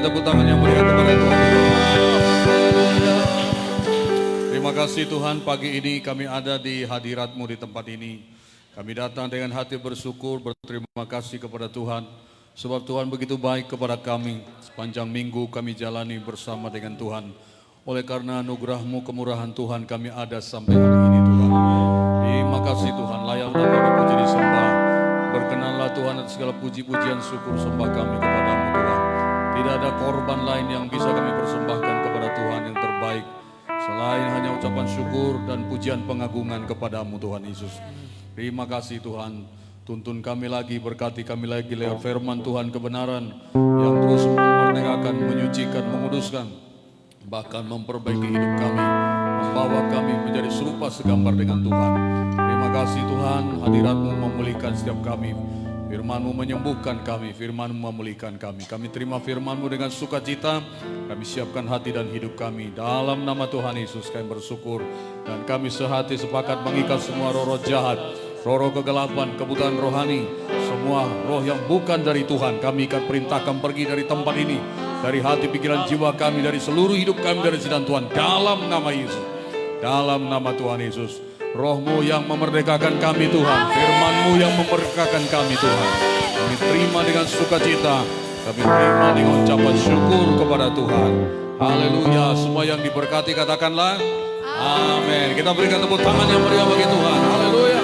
berikan tepuk tangan yang meriah kepada Tuhan. Terima kasih Tuhan, pagi ini kami ada di hadirat-Mu di tempat ini. Kami datang dengan hati bersyukur, berterima kasih kepada Tuhan. Sebab Tuhan begitu baik kepada kami. Sepanjang minggu kami jalani bersama dengan Tuhan. Oleh karena anugerah-Mu, kemurahan Tuhan, kami ada sampai hari ini Tuhan. Terima kasih Tuhan, layak nama dipuji disembah. Berkenanlah Tuhan atas segala puji-pujian syukur sembah kami kepadamu Tuhan. Tidak ada korban lain yang bisa kami persembahkan kepada Tuhan yang terbaik. Selain hanya ucapan syukur dan pujian pengagungan kepadamu Tuhan Yesus. Terima kasih Tuhan. Tuntun kami lagi, berkati kami lagi lewat firman Tuhan kebenaran yang terus memerdekakan, menyucikan, menguduskan, bahkan memperbaiki hidup kami, membawa kami menjadi serupa segambar dengan Tuhan. Terima kasih Tuhan, hadirat-Mu memulihkan setiap kami. Firman-Mu menyembuhkan kami, Firman-Mu memulihkan kami. Kami terima Firman-Mu dengan sukacita, kami siapkan hati dan hidup kami. Dalam nama Tuhan Yesus kami bersyukur, dan kami sehati sepakat mengikat semua roh-roh jahat, roh-roh kegelapan, kebutaan rohani, semua roh yang bukan dari Tuhan, kami akan perintahkan pergi dari tempat ini, dari hati, pikiran, jiwa kami, dari seluruh hidup kami, dari sidang Tuhan, dalam nama Yesus, dalam nama Tuhan Yesus. Roh-Mu yang memerdekakan kami Tuhan, firman-Mu yang memerdekakan kami Tuhan. Kami terima dengan sukacita, kami terima dengan ucapan syukur kepada Tuhan. Haleluya, semua yang diberkati katakanlah amin. Kita berikan tepuk tangan yang meriah bagi Tuhan. Haleluya.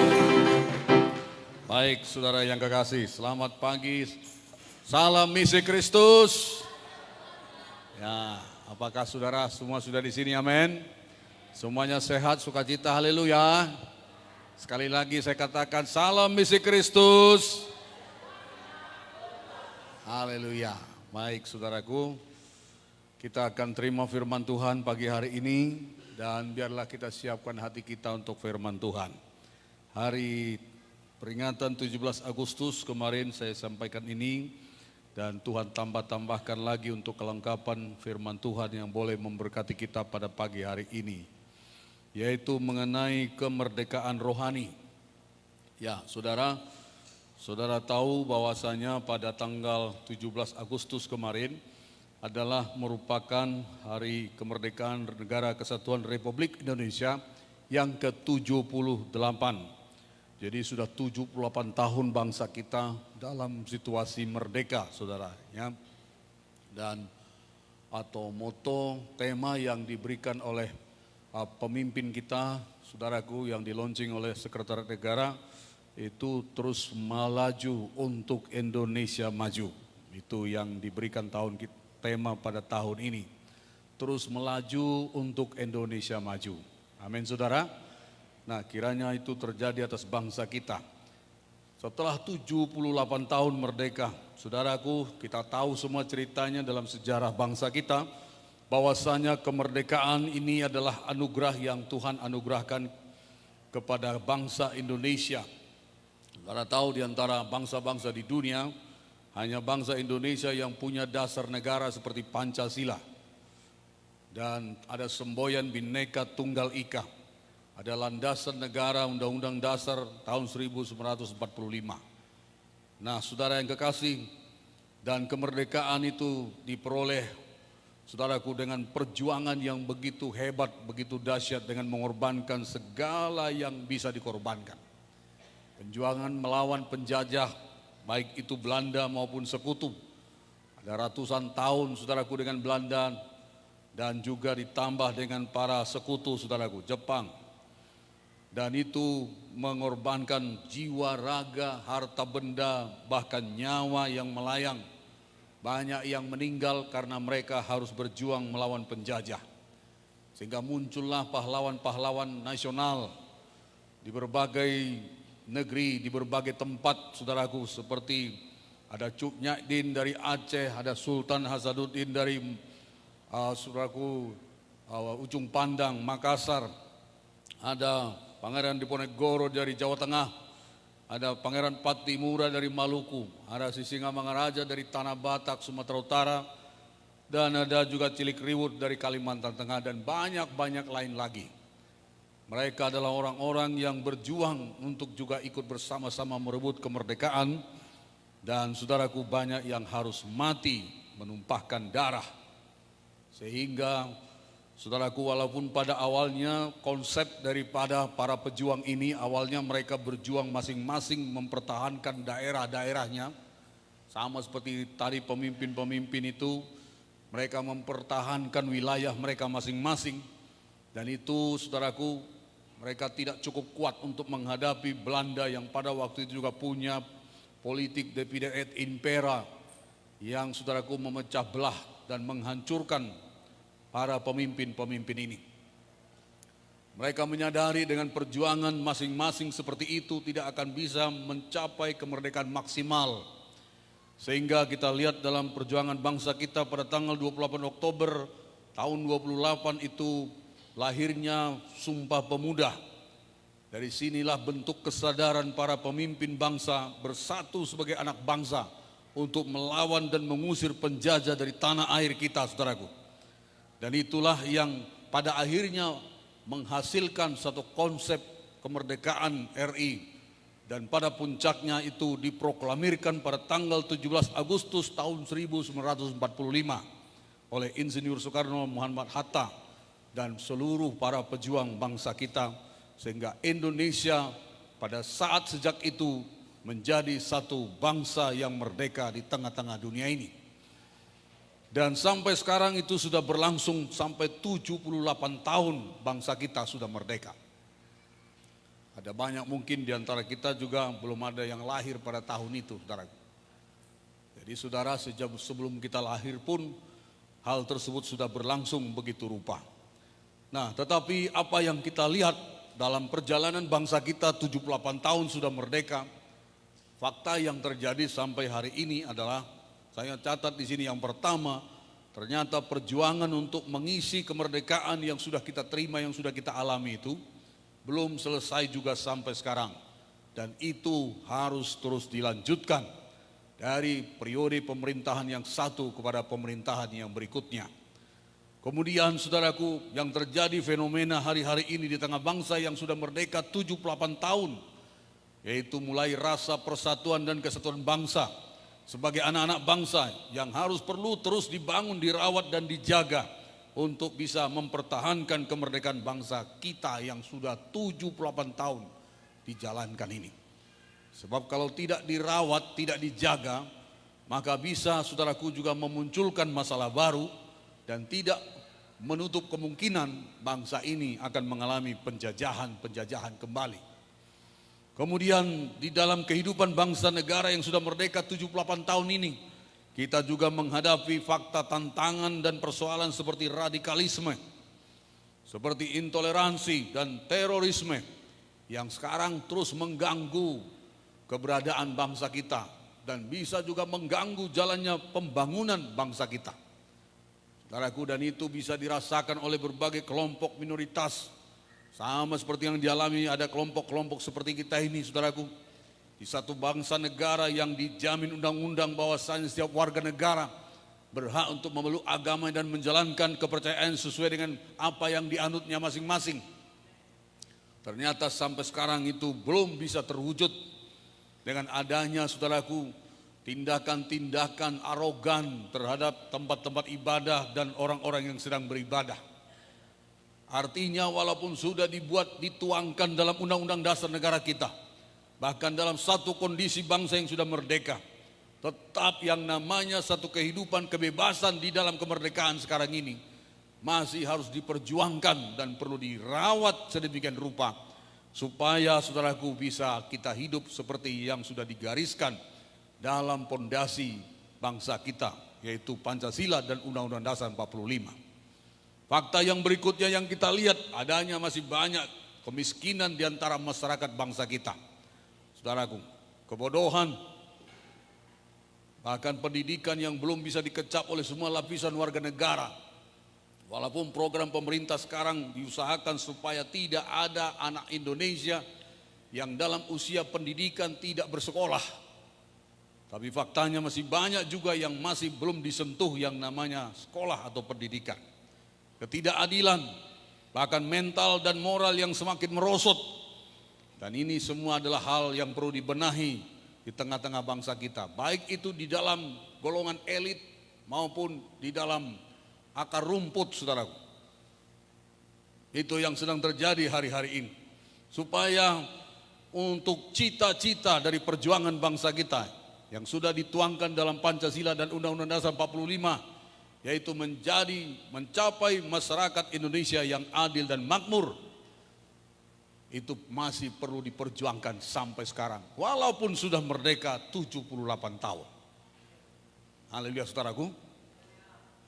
Baik saudara yang kekasih, selamat pagi. Salam misi Kristus. Ya, apakah saudara semua sudah di sini? Amin. Semuanya sehat, sukacita, haleluya. Sekali lagi saya katakan salam misi Kristus. Haleluya. Baik saudaraku, kita akan terima firman Tuhan pagi hari ini. Dan biarlah kita siapkan hati kita untuk firman Tuhan. Hari peringatan 17 Agustus kemarin saya sampaikan ini. Dan Tuhan tambahkan lagi untuk kelengkapan firman Tuhan yang boleh memberkati kita pada pagi hari ini. Yaitu mengenai kemerdekaan rohani. Ya, saudara tahu bahwasanya pada tanggal 17 Agustus kemarin adalah merupakan hari kemerdekaan Negara Kesatuan Republik Indonesia yang ke-78. Jadi sudah 78 tahun bangsa kita dalam situasi merdeka, saudara. Ya. Dan atau moto, tema yang diberikan oleh pemimpin kita, saudaraku, yang di-launching oleh Sekretariat Negara, itu terus melaju untuk Indonesia maju. Itu yang diberikan tema pada tahun ini. Terus melaju untuk Indonesia maju. Amin saudara. Nah, kiranya itu terjadi atas bangsa kita. Setelah 78 tahun merdeka, saudaraku, kita tahu semua ceritanya dalam sejarah bangsa kita, bahwasanya kemerdekaan ini adalah anugerah yang Tuhan anugerahkan kepada bangsa Indonesia. Saudara tahu di antara bangsa-bangsa di dunia, hanya bangsa Indonesia yang punya dasar negara seperti Pancasila. Dan ada semboyan Bhinneka Tunggal Ika. Ada landasan negara Undang-Undang Dasar tahun 1945. Nah, saudara yang kekasih, dan kemerdekaan itu diperoleh, saudaraku, dengan perjuangan yang begitu hebat, begitu dahsyat, dengan mengorbankan segala yang bisa dikorbankan. Perjuangan melawan penjajah, baik itu Belanda maupun sekutu. Ada ratusan tahun, saudaraku, dengan Belanda, dan juga ditambah dengan para sekutu, saudaraku, Jepang. Dan itu mengorbankan jiwa, raga, harta benda, bahkan nyawa yang melayang. Banyak yang meninggal karena mereka harus berjuang melawan penjajah. Sehingga muncullah pahlawan-pahlawan nasional di berbagai negeri, di berbagai tempat, saudaraku, seperti ada Cuk Nyadin dari Aceh, ada Sultan Hasanuddin dari saudaraku Ujung Pandang, Makassar, ada Pangeran Diponegoro dari Jawa Tengah, ada Pangeran Patimura dari Maluku, ada Sisingamangaraja dari Tanah Batak, Sumatera Utara, dan ada juga Cilikriwut dari Kalimantan Tengah, dan banyak-banyak lain lagi. Mereka adalah orang-orang yang berjuang untuk juga ikut bersama-sama merebut kemerdekaan, dan saudaraku, banyak yang harus mati menumpahkan darah. Sehingga saudaraku, walaupun pada awalnya konsep daripada para pejuang ini, awalnya mereka berjuang masing-masing mempertahankan daerah-daerahnya. Sama seperti tadi pemimpin-pemimpin itu, mereka mempertahankan wilayah mereka masing-masing. Dan itu saudaraku, mereka tidak cukup kuat untuk menghadapi Belanda yang pada waktu itu juga punya politik divide et impera yang saudaraku memecah belah dan menghancurkan para pemimpin-pemimpin ini. Mereka menyadari dengan perjuangan masing-masing seperti itu tidak akan bisa mencapai kemerdekaan maksimal. Sehingga kita lihat dalam perjuangan bangsa kita pada tanggal 28 Oktober tahun 28 itu lahirnya Sumpah Pemuda. Dari sinilah bentuk kesadaran para pemimpin bangsa bersatu sebagai anak bangsa untuk melawan dan mengusir penjajah dari tanah air kita, saudaraku. Dan itulah yang pada akhirnya menghasilkan satu konsep kemerdekaan RI. Dan pada puncaknya itu diproklamirkan pada tanggal 17 Agustus tahun 1945 oleh Insinyur Soekarno Muhammad Hatta dan seluruh para pejuang bangsa kita, sehingga Indonesia pada saat sejak itu menjadi satu bangsa yang merdeka di tengah-tengah dunia ini. Dan sampai sekarang itu sudah berlangsung sampai 78 tahun bangsa kita sudah merdeka. Ada banyak mungkin di antara kita juga belum ada yang lahir pada tahun itu, saudara. Jadi saudara, sejak sebelum kita lahir pun hal tersebut sudah berlangsung begitu rupa. Nah, tetapi apa yang kita lihat dalam perjalanan bangsa kita 78 tahun sudah merdeka, fakta yang terjadi sampai hari ini adalah, saya catat di sini yang pertama, ternyata perjuangan untuk mengisi kemerdekaan yang sudah kita terima, yang sudah kita alami itu belum selesai juga sampai sekarang. Dan itu harus terus dilanjutkan dari periode pemerintahan yang satu kepada pemerintahan yang berikutnya. Kemudian saudaraku, yang terjadi fenomena hari-hari ini di tengah bangsa yang sudah merdeka 78 tahun, yaitu mulai rasa persatuan dan kesatuan bangsa sebagai anak-anak bangsa yang harus perlu terus dibangun, dirawat dan dijaga untuk bisa mempertahankan kemerdekaan bangsa kita yang sudah 78 tahun dijalankan ini. Sebab kalau tidak dirawat, tidak dijaga, maka bisa saudaraku juga memunculkan masalah baru dan tidak menutup kemungkinan bangsa ini akan mengalami penjajahan kembali. Kemudian di dalam kehidupan bangsa negara yang sudah merdeka 78 tahun ini, kita juga menghadapi fakta tantangan dan persoalan seperti radikalisme, seperti intoleransi dan terorisme yang sekarang terus mengganggu keberadaan bangsa kita dan bisa juga mengganggu jalannya pembangunan bangsa kita. Saudaraku, dan itu bisa dirasakan oleh berbagai kelompok minoritas. Sama seperti yang dialami ada kelompok-kelompok seperti kita ini, saudaraku. Di satu bangsa negara yang dijamin undang-undang bahwasanya setiap warga negara berhak untuk memeluk agama dan menjalankan kepercayaan sesuai dengan apa yang dianutnya masing-masing. Ternyata sampai sekarang itu belum bisa terwujud dengan adanya, saudaraku, tindakan-tindakan arogan terhadap tempat-tempat ibadah dan orang-orang yang sedang beribadah. Artinya walaupun sudah dituangkan dalam undang-undang dasar negara kita, bahkan dalam satu kondisi bangsa yang sudah merdeka, tetap yang namanya satu kehidupan kebebasan di dalam kemerdekaan sekarang ini masih harus diperjuangkan dan perlu dirawat sedemikian rupa supaya saudaraku bisa kita hidup seperti yang sudah digariskan dalam pondasi bangsa kita, yaitu Pancasila dan Undang-Undang Dasar 45. Fakta yang berikutnya yang kita lihat, adanya masih banyak kemiskinan di antara masyarakat bangsa kita. Saudaraku, kebodohan, bahkan pendidikan yang belum bisa dikecap oleh semua lapisan warga negara. Walaupun program pemerintah sekarang diusahakan supaya tidak ada anak Indonesia yang dalam usia pendidikan tidak bersekolah. Tapi faktanya masih banyak juga yang masih belum disentuh yang namanya sekolah atau pendidikan. Ketidakadilan, bahkan mental dan moral yang semakin merosot. Dan ini semua adalah hal yang perlu dibenahi di tengah-tengah bangsa kita. Baik itu di dalam golongan elit maupun di dalam akar rumput, saudaraku. Itu yang sedang terjadi hari-hari ini. Supaya untuk cita-cita dari perjuangan bangsa kita yang sudah dituangkan dalam Pancasila dan Undang-Undang Dasar 45, yaitu mencapai masyarakat Indonesia yang adil dan makmur, itu masih perlu diperjuangkan sampai sekarang, walaupun sudah merdeka 78 tahun. Haleluya, saudaraku.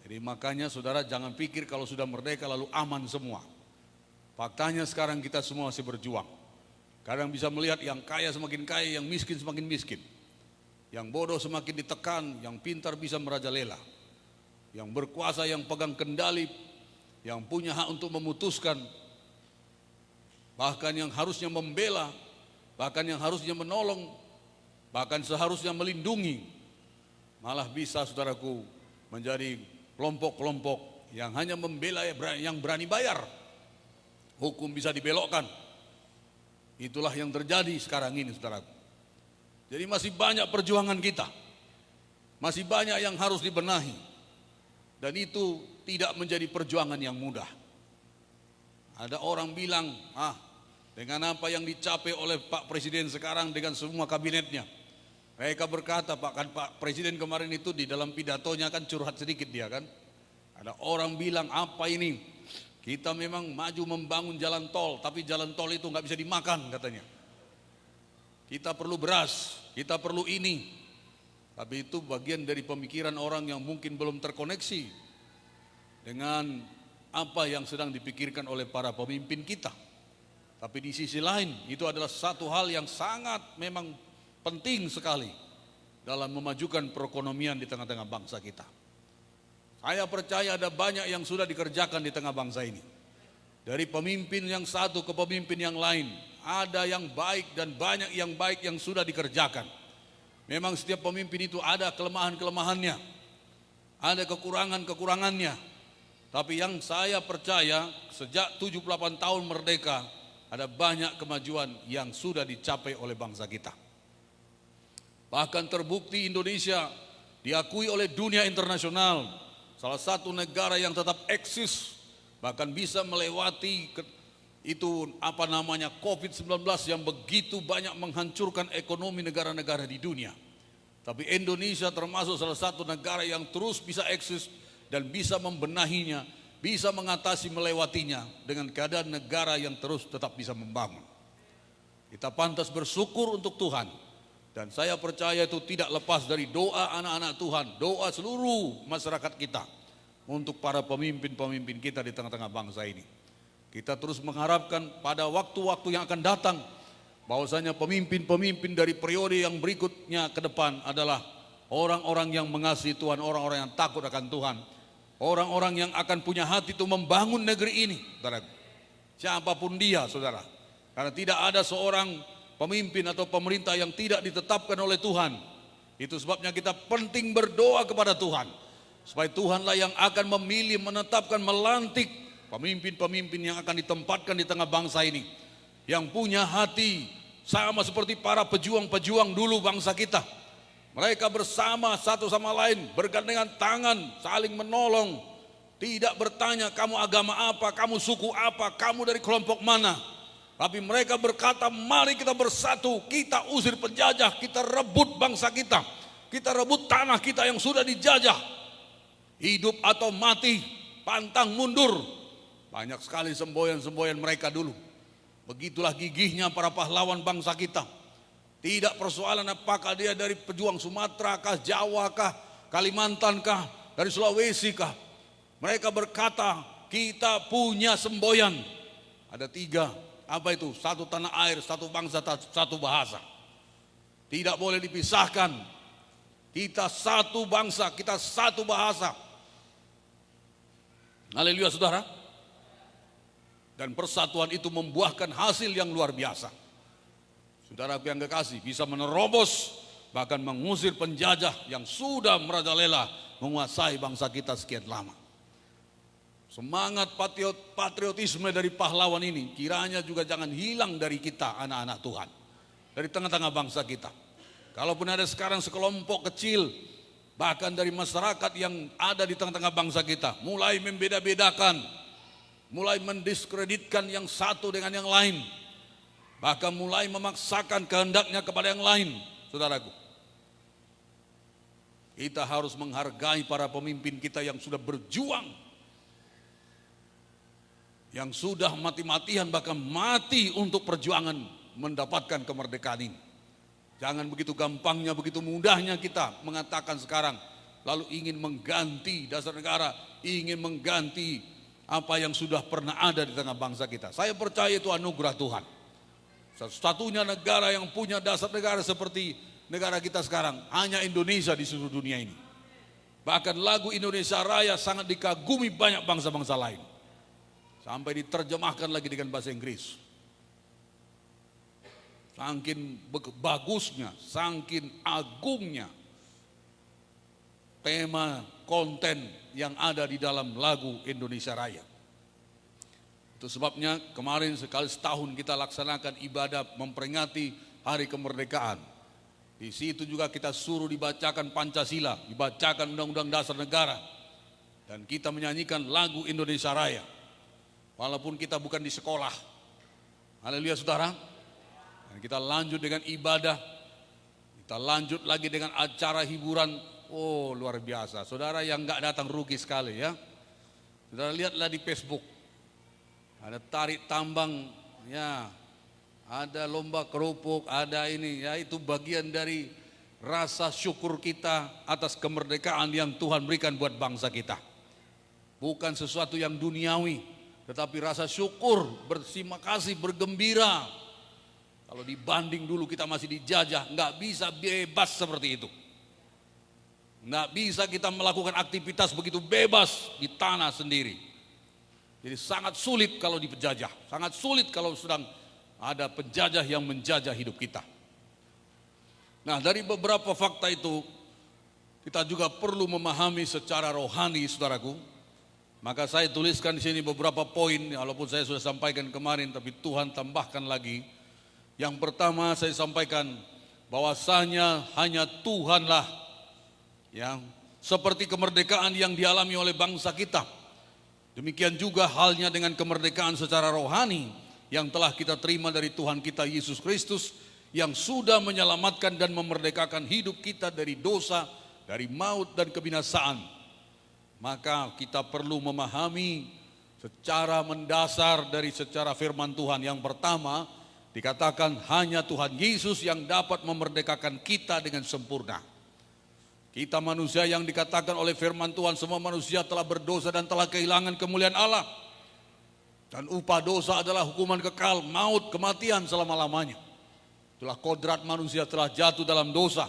Jadi makanya saudara jangan pikir kalau sudah merdeka lalu aman semua. Faktanya sekarang kita semua masih berjuang. Kadang bisa melihat yang kaya semakin kaya, yang miskin semakin miskin. Yang bodoh semakin ditekan, yang pintar bisa merajalela. Yang berkuasa, yang pegang kendali, yang punya hak untuk memutuskan, bahkan yang harusnya membela, bahkan yang harusnya menolong, bahkan seharusnya melindungi, malah bisa, saudaraku, menjadi kelompok-kelompok yang hanya membela yang berani bayar. Hukum bisa dibelokkan. Itulah yang terjadi sekarang ini, saudaraku. Jadi masih banyak perjuangan kita, masih banyak yang harus dibenahi, dan itu tidak menjadi perjuangan yang mudah. Ada orang bilang, dengan apa yang dicapai oleh Pak Presiden sekarang dengan semua kabinetnya. Mereka berkata, Pak Presiden kemarin itu di dalam pidatonya kan curhat sedikit dia kan. Ada orang bilang, apa ini? Kita memang maju membangun jalan tol, tapi jalan tol itu nggak bisa dimakan katanya. Kita perlu beras, kita perlu ini. Tapi itu bagian dari pemikiran orang yang mungkin belum terkoneksi dengan apa yang sedang dipikirkan oleh para pemimpin kita. Tapi di sisi lain itu adalah satu hal yang sangat memang penting sekali dalam memajukan perekonomian di tengah-tengah bangsa kita. Saya percaya ada banyak yang sudah dikerjakan di tengah bangsa ini. Dari pemimpin yang satu ke pemimpin yang lain, ada yang baik dan banyak yang baik yang sudah dikerjakan. Memang setiap pemimpin itu ada kelemahan-kelemahannya, ada kekurangan-kekurangannya. Tapi yang saya percaya sejak 78 tahun merdeka ada banyak kemajuan yang sudah dicapai oleh bangsa kita. Bahkan terbukti Indonesia diakui oleh dunia internasional, salah satu negara yang tetap eksis, bahkan bisa melewati COVID-19 yang begitu banyak menghancurkan ekonomi negara-negara di dunia. Tapi Indonesia termasuk salah satu negara yang terus bisa eksis dan bisa membenahinya, bisa mengatasi melewatinya dengan keadaan negara yang terus tetap bisa membangun. Kita pantas bersyukur untuk Tuhan, dan saya percaya itu tidak lepas dari doa anak-anak Tuhan, doa seluruh masyarakat kita untuk para pemimpin-pemimpin kita di tengah-tengah bangsa ini. Kita terus mengharapkan pada waktu-waktu yang akan datang bahwasanya pemimpin-pemimpin dari periode yang berikutnya ke depan adalah orang-orang yang mengasihi Tuhan, orang-orang yang takut akan Tuhan, orang-orang yang akan punya hati itu membangun negeri ini, saudara. Siapapun dia, saudara. Karena tidak ada seorang pemimpin atau pemerintah yang tidak ditetapkan oleh Tuhan. Itu sebabnya kita penting berdoa kepada Tuhan, supaya Tuhanlah yang akan memilih, menetapkan, melantik pemimpin-pemimpin yang akan ditempatkan di tengah bangsa ini, yang punya hati sama seperti para pejuang-pejuang dulu bangsa kita. Mereka bersama satu sama lain, bergandengan tangan, saling menolong. Tidak bertanya kamu agama apa, kamu suku apa, kamu dari kelompok mana. Tapi mereka berkata, mari kita bersatu, kita usir penjajah, kita rebut bangsa kita. Kita rebut tanah kita yang sudah dijajah. Hidup atau mati, pantang mundur. Banyak sekali semboyan-semboyan mereka dulu. Begitulah gigihnya para pahlawan bangsa kita. Tidak persoalan apakah dia dari pejuang Sumatera kah, Jawa kah, Kalimantan kah, dari Sulawesi kah. Mereka berkata, kita punya semboyan. Ada 3, apa itu? Satu tanah air, satu bangsa, satu bahasa. Tidak boleh dipisahkan. Kita satu bangsa, kita satu bahasa. Haleluya, saudara. Dan persatuan itu membuahkan hasil yang luar biasa. Saudara yang kekasih, bisa menerobos bahkan mengusir penjajah yang sudah merajalela menguasai bangsa kita sekian lama. Semangat patriotisme dari pahlawan ini kiranya juga jangan hilang dari kita anak-anak Tuhan, dari tengah-tengah bangsa kita. Kalaupun ada sekarang sekelompok kecil bahkan dari masyarakat yang ada di tengah-tengah bangsa kita, mulai membeda-bedakan, mulai mendiskreditkan yang satu dengan yang lain, bahkan mulai memaksakan kehendaknya kepada yang lain. Saudaraku, kita harus menghargai para pemimpin kita yang sudah berjuang, yang sudah mati-matian, bahkan mati untuk perjuangan mendapatkan kemerdekaan ini. Jangan begitu gampangnya, begitu mudahnya kita mengatakan sekarang, lalu ingin mengganti dasar negara, ingin mengganti apa yang sudah pernah ada di tengah bangsa kita. Saya percaya itu anugerah Tuhan. Satu-satunya negara yang punya dasar negara seperti negara kita sekarang, hanya Indonesia di seluruh dunia ini. Bahkan lagu Indonesia Raya sangat dikagumi banyak bangsa-bangsa lain. Sampai diterjemahkan lagi dengan bahasa Inggris. Saking bagusnya, saking agungnya tema konten yang ada di dalam lagu Indonesia Raya. Itu sebabnya kemarin sekali setahun kita laksanakan ibadah memperingati hari kemerdekaan. Di situ juga kita suruh dibacakan Pancasila, dibacakan Undang-Undang Dasar Negara, dan kita menyanyikan lagu Indonesia Raya. Walaupun kita bukan di sekolah. Haleluya saudara. Dan kita lanjut dengan ibadah, kita lanjut lagi dengan acara hiburan. Oh luar biasa, saudara yang nggak datang rugi sekali ya. Saudara lihatlah di Facebook, ada tarik tambang, ya, ada lomba kerupuk, ada ini, ya itu bagian dari rasa syukur kita atas kemerdekaan yang Tuhan berikan buat bangsa kita. Bukan sesuatu yang duniawi, tetapi rasa syukur, berterima kasih, bergembira. Kalau dibanding dulu kita masih dijajah, nggak bisa bebas seperti itu. Nggak bisa kita melakukan aktivitas begitu bebas di tanah sendiri. Jadi sangat sulit kalau dipejajah, sangat sulit kalau sedang ada penjajah yang menjajah hidup kita. Nah dari beberapa fakta itu, kita juga perlu memahami secara rohani saudaraku. Maka saya tuliskan di sini beberapa poin, walaupun saya sudah sampaikan kemarin, tapi Tuhan tambahkan lagi. Yang pertama saya sampaikan bahwasanya hanya Tuhanlah yang seperti kemerdekaan yang dialami oleh bangsa kita. Demikian juga halnya dengan kemerdekaan secara rohani yang telah kita terima dari Tuhan kita Yesus Kristus, yang sudah menyelamatkan dan memerdekakan hidup kita dari dosa, dari maut dan kebinasaan. Maka kita perlu memahami secara mendasar dari secara firman Tuhan. Yang pertama dikatakan hanya Tuhan Yesus yang dapat memerdekakan kita dengan sempurna. Kita manusia yang dikatakan oleh firman Tuhan, semua manusia telah berdosa dan telah kehilangan kemuliaan Allah. Dan upah dosa adalah hukuman kekal, maut, kematian selama-lamanya. Itulah kodrat manusia telah jatuh dalam dosa.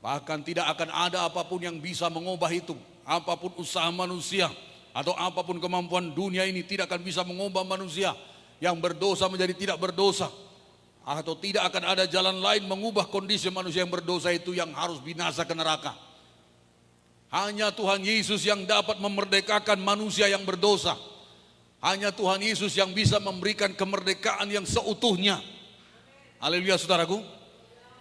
Bahkan tidak akan ada apapun yang bisa mengubah itu. Apapun usaha manusia atau apapun kemampuan dunia ini tidak akan bisa mengubah manusia yang berdosa menjadi tidak berdosa. Atau tidak akan ada jalan lain mengubah kondisi manusia yang berdosa itu yang harus binasa ke neraka. Hanya Tuhan Yesus yang dapat memerdekakan manusia yang berdosa. Hanya Tuhan Yesus yang bisa memberikan kemerdekaan yang seutuhnya. Haleluya saudaraku.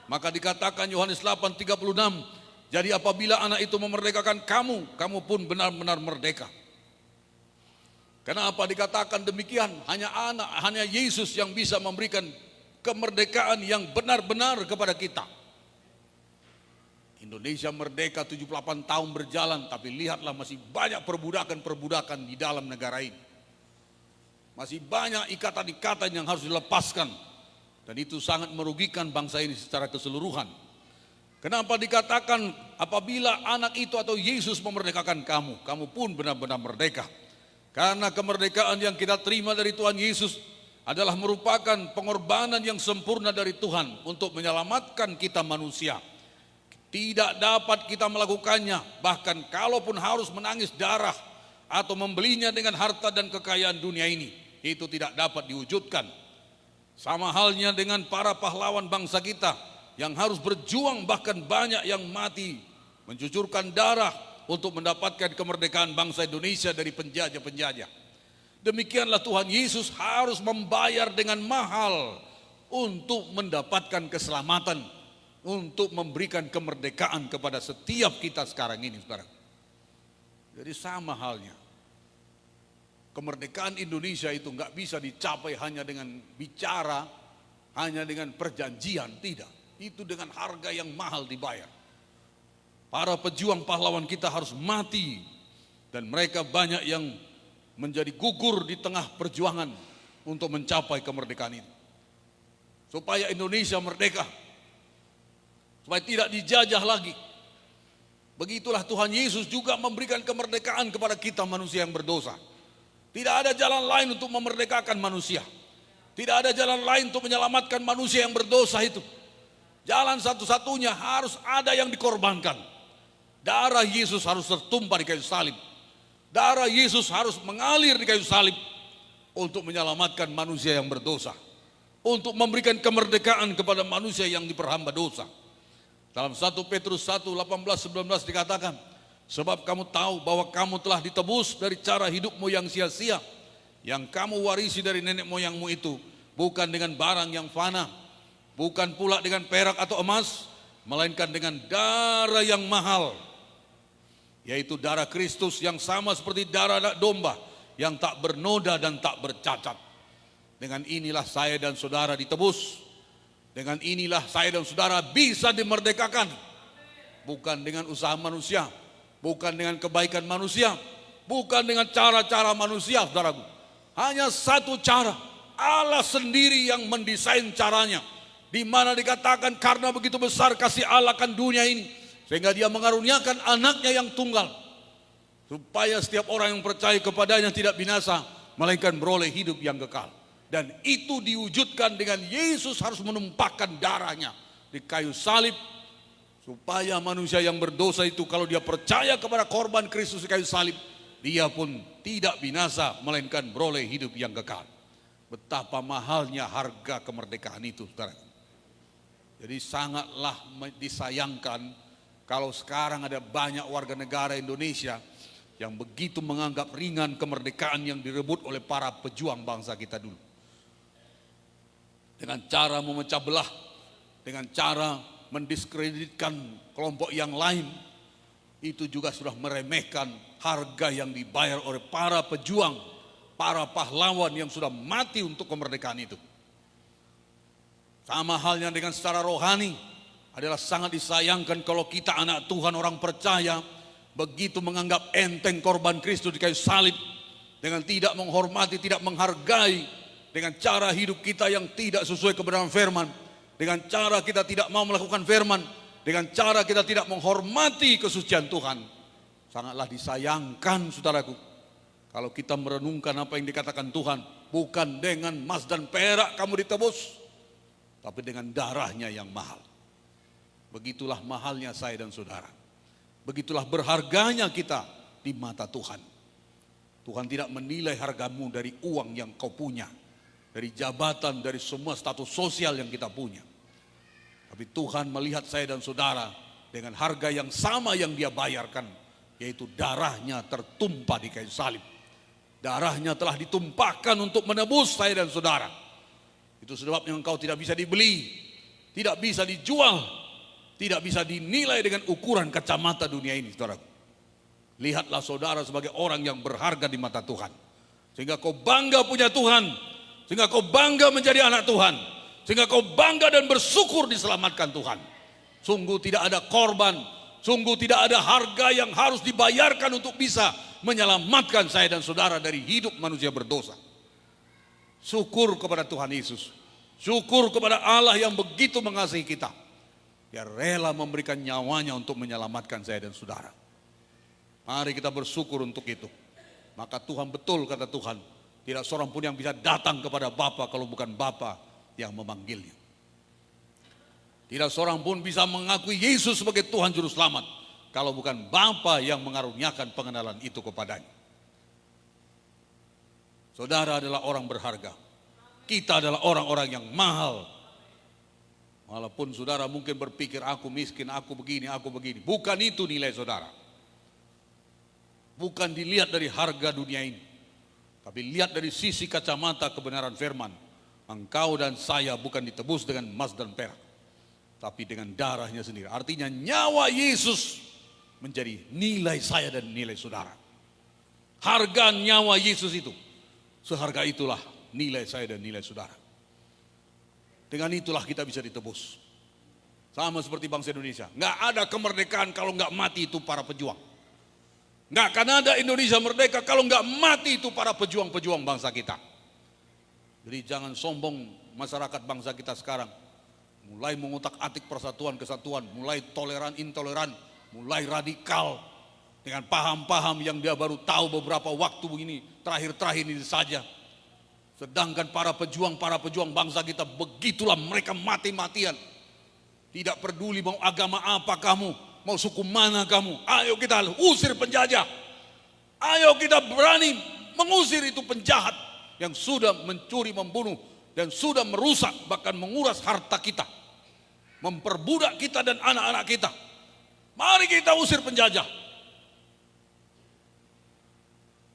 Maka dikatakan Yohanes 8:36, jadi apabila anak itu memerdekakan kamu, kamu pun benar-benar merdeka. Kenapa dikatakan demikian? Hanya Yesus yang bisa memberikan kemerdekaan yang benar-benar kepada kita. Indonesia merdeka 78 tahun berjalan, tapi lihatlah masih banyak perbudakan-perbudakan di dalam negara ini. Masih banyak ikatan-ikatan yang harus dilepaskan, dan itu sangat merugikan bangsa ini secara keseluruhan. Kenapa dikatakan apabila anak itu atau Yesus memerdekakan kamu, kamu pun benar-benar merdeka? Karena kemerdekaan yang kita terima dari Tuhan Yesus adalah merupakan pengorbanan yang sempurna dari Tuhan untuk menyelamatkan kita manusia. Tidak dapat kita melakukannya, bahkan kalaupun harus menangis darah atau membelinya dengan harta dan kekayaan dunia ini, itu tidak dapat diwujudkan. Sama halnya dengan para pahlawan bangsa kita yang harus berjuang, bahkan banyak yang mati mencucurkan darah untuk mendapatkan kemerdekaan bangsa Indonesia dari penjajah-penjajah. Demikianlah Tuhan Yesus harus membayar dengan mahal untuk mendapatkan keselamatan untuk memberikan kemerdekaan kepada setiap kita sekarang ini, saudara. Jadi sama halnya, kemerdekaan Indonesia itu nggak bisa dicapai hanya dengan bicara, hanya dengan perjanjian, tidak. Itu dengan harga yang mahal dibayar. Para pejuang pahlawan kita harus mati, dan mereka banyak yang menjadi gugur di tengah perjuangan untuk mencapai kemerdekaan itu. Supaya Indonesia merdeka, supaya tidak dijajah lagi. Begitulah Tuhan Yesus juga memberikan kemerdekaan kepada kita manusia yang berdosa. Tidak ada jalan lain untuk memerdekakan manusia. Tidak ada jalan lain untuk menyelamatkan manusia yang berdosa itu. Jalan satu-satunya harus ada yang dikorbankan. Darah Yesus harus tertumpah di kayu salib. Darah Yesus harus mengalir di kayu salib untuk menyelamatkan manusia yang berdosa, untuk memberikan kemerdekaan kepada manusia yang diperhamba dosa. Dalam 1 Petrus 1:18-19 dikatakan, sebab kamu tahu bahwa kamu telah ditebus dari cara hidupmu yang sia-sia, yang kamu warisi dari nenek moyangmu itu, bukan dengan barang yang fana, bukan pula dengan perak atau emas, melainkan dengan darah yang mahal, yaitu darah Kristus yang sama seperti darah anak domba, yang tak bernoda dan tak bercacat. Dengan inilah saya dan saudara ditebus. Dengan inilah saya dan saudara bisa dimerdekakan. Bukan dengan usaha manusia, bukan dengan kebaikan manusia, bukan dengan cara-cara manusia, saudaraku. Hanya satu cara, Allah sendiri yang mendesain caranya, di mana dikatakan karena begitu besar kasih Allah akan dunia ini, sehingga dia mengaruniakan anaknya yang tunggal, supaya setiap orang yang percaya kepadanya tidak binasa, melainkan beroleh hidup yang kekal. Dan itu diwujudkan dengan Yesus harus menumpahkan darahnya di kayu salib, supaya manusia yang berdosa itu kalau dia percaya kepada korban Kristus di kayu salib, dia pun tidak binasa, melainkan beroleh hidup yang kekal. Betapa mahalnya harga kemerdekaan itu, saudara. Jadi sangatlah disayangkan kalau sekarang ada banyak warga negara Indonesia yang begitu menganggap ringan kemerdekaan yang direbut oleh para pejuang bangsa kita dulu. Dengan cara memecah belah, dengan cara mendiskreditkan kelompok yang lain, itu juga sudah meremehkan harga yang dibayar oleh para pejuang, para pahlawan yang sudah mati untuk kemerdekaan itu. Sama halnya dengan secara rohani, adalah sangat disayangkan kalau kita anak Tuhan, orang percaya, begitu menganggap enteng korban Kristus di kayu salib, dengan tidak menghormati, tidak menghargai, dengan cara hidup kita yang tidak sesuai kebenaran firman, dengan cara kita tidak mau melakukan firman, dengan cara kita tidak menghormati kesucian Tuhan. Sangatlah disayangkan, saudaraku, kalau kita merenungkan apa yang dikatakan Tuhan, bukan dengan emas dan perak kamu ditebus, tapi dengan darahnya yang mahal. Begitulah mahalnya saya dan saudara. Begitulah berharganya kita di mata Tuhan. Tuhan tidak menilai hargamu dari uang yang kau punya, dari jabatan, dari semua status sosial yang kita punya. Tapi Tuhan melihat saya dan saudara dengan harga yang sama yang dia bayarkan, yaitu darahnya tertumpah di kayu salib. Darahnya telah ditumpahkan untuk menebus saya dan saudara. Itu sebabnya engkau tidak bisa dibeli, tidak bisa dijual, tidak bisa dinilai dengan ukuran kacamata dunia ini, saudara. Lihatlah saudara sebagai orang yang berharga di mata Tuhan, sehingga kau bangga punya Tuhan, sehingga kau bangga menjadi anak Tuhan, sehingga kau bangga dan bersyukur diselamatkan Tuhan. Sungguh tidak ada korban, sungguh tidak ada harga yang harus dibayarkan untuk bisa menyelamatkan saya dan saudara dari hidup manusia berdosa. Syukur kepada Tuhan Yesus, syukur kepada Allah yang begitu mengasihi kita, dia rela memberikan nyawanya untuk menyelamatkan saya dan saudara. Mari kita bersyukur untuk itu. Maka Tuhan, betul kata Tuhan, tidak seorang pun yang bisa datang kepada Bapa kalau bukan Bapa yang memanggilnya. Tidak seorang pun bisa mengakui Yesus sebagai Tuhan Juru Selamat kalau bukan Bapa yang mengaruniakan pengenalan itu kepadanya. Saudara adalah orang berharga. Kita adalah orang-orang yang mahal. Walaupun saudara mungkin berpikir aku miskin, aku begini. Bukan itu nilai saudara. Bukan dilihat dari harga dunia ini, tapi lihat dari sisi kacamata kebenaran firman. Engkau dan saya bukan ditebus dengan emas dan perak. tapi dengan darahnya sendiri. Artinya nyawa Yesus menjadi nilai saya dan nilai saudara. Harga nyawa Yesus itu, seharga itulah nilai saya dan nilai saudara. Dengan itulah kita bisa ditebus. Sama seperti bangsa Indonesia. Nggak ada kemerdekaan kalau nggak mati itu para pejuang. Nggak akan ada Indonesia merdeka kalau nggak mati itu para pejuang-pejuang bangsa kita. Jadi jangan sombong masyarakat bangsa kita sekarang. Mulai mengutak-atik persatuan, kesatuan, mulai toleran, intoleran, mulai radikal dengan paham-paham yang dia baru tahu beberapa waktu begini, terakhir-terakhir ini saja. Sedangkan para pejuang bangsa kita begitulah mereka mati-matian. Tidak peduli mau agama apa kamu, mau suku mana kamu. Ayo kita usir penjajah. Ayo kita berani mengusir itu penjahat yang sudah mencuri, membunuh, dan sudah merusak bahkan menguras harta kita, memperbudak kita dan anak-anak kita. Mari kita usir penjajah.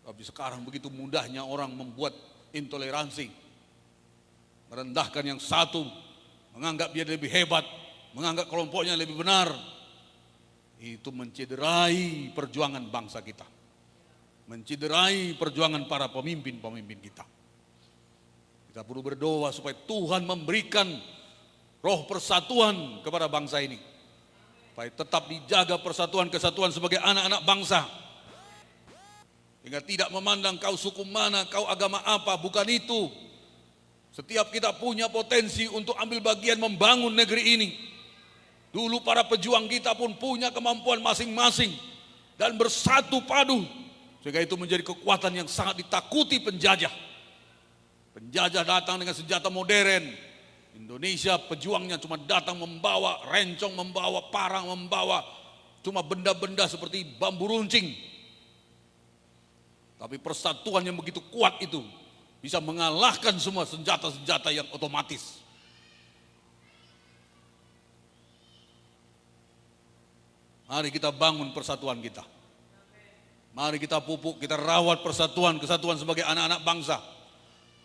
Tapi sekarang begitu mudahnya orang membuat intoleransi, merendahkan yang satu, menganggap dia lebih hebat, menganggap kelompoknya lebih benar. Itu mencederai perjuangan bangsa kita, mencederai perjuangan para pemimpin-pemimpin kita. Kita perlu berdoa supaya Tuhan memberikan roh persatuan kepada bangsa ini, supaya tetap dijaga persatuan kesatuan sebagai anak-anak bangsa, hingga tidak memandang kau suku mana, kau agama apa. Bukan itu. Setiap kita punya potensi untuk ambil bagian membangun negeri ini. Dulu para pejuang kita pun punya kemampuan masing-masing dan bersatu padu, sehingga itu menjadi kekuatan yang sangat ditakuti penjajah. Penjajah datang dengan senjata modern. Indonesia pejuangnya cuma datang membawa rencong, membawa parang, membawa cuma benda-benda seperti bambu runcing. Tapi persatuan yang begitu kuat itu bisa mengalahkan semua senjata-senjata yang otomatis. Mari kita bangun persatuan kita. Mari kita pupuk, kita rawat persatuan, kesatuan sebagai anak-anak bangsa.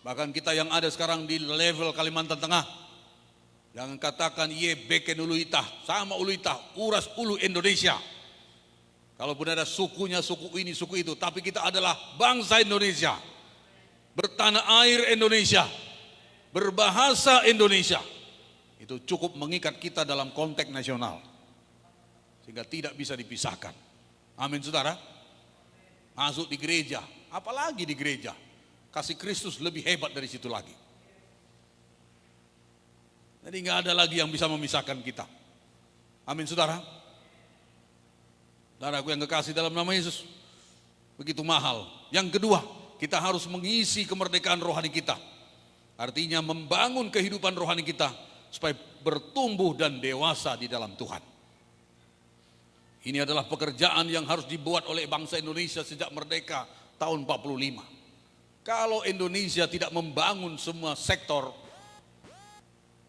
Bahkan kita yang ada sekarang di level Kalimantan Tengah, jangan katakan ye beken ulu itah, sama ulu itah, uras ulu Indonesia. Kalaupun ada sukunya, suku ini, suku itu, tapi kita adalah bangsa Indonesia, bertanah air Indonesia, berbahasa Indonesia. Itu cukup mengikat kita dalam konteks nasional, sehingga tidak bisa dipisahkan. Amin saudara. Masuk di gereja, apalagi di gereja, kasih Kristus lebih hebat dari situ lagi. Jadi nggak ada lagi yang bisa memisahkan kita. Amin saudara. Saudaraku yang kekasih dalam nama Yesus, begitu mahal. Yang kedua, kita harus mengisi kemerdekaan rohani kita. Artinya membangun kehidupan rohani kita supaya bertumbuh dan dewasa di dalam Tuhan. Ini adalah pekerjaan yang harus dibuat oleh bangsa Indonesia sejak merdeka tahun 45. Kalau Indonesia tidak membangun semua sektor,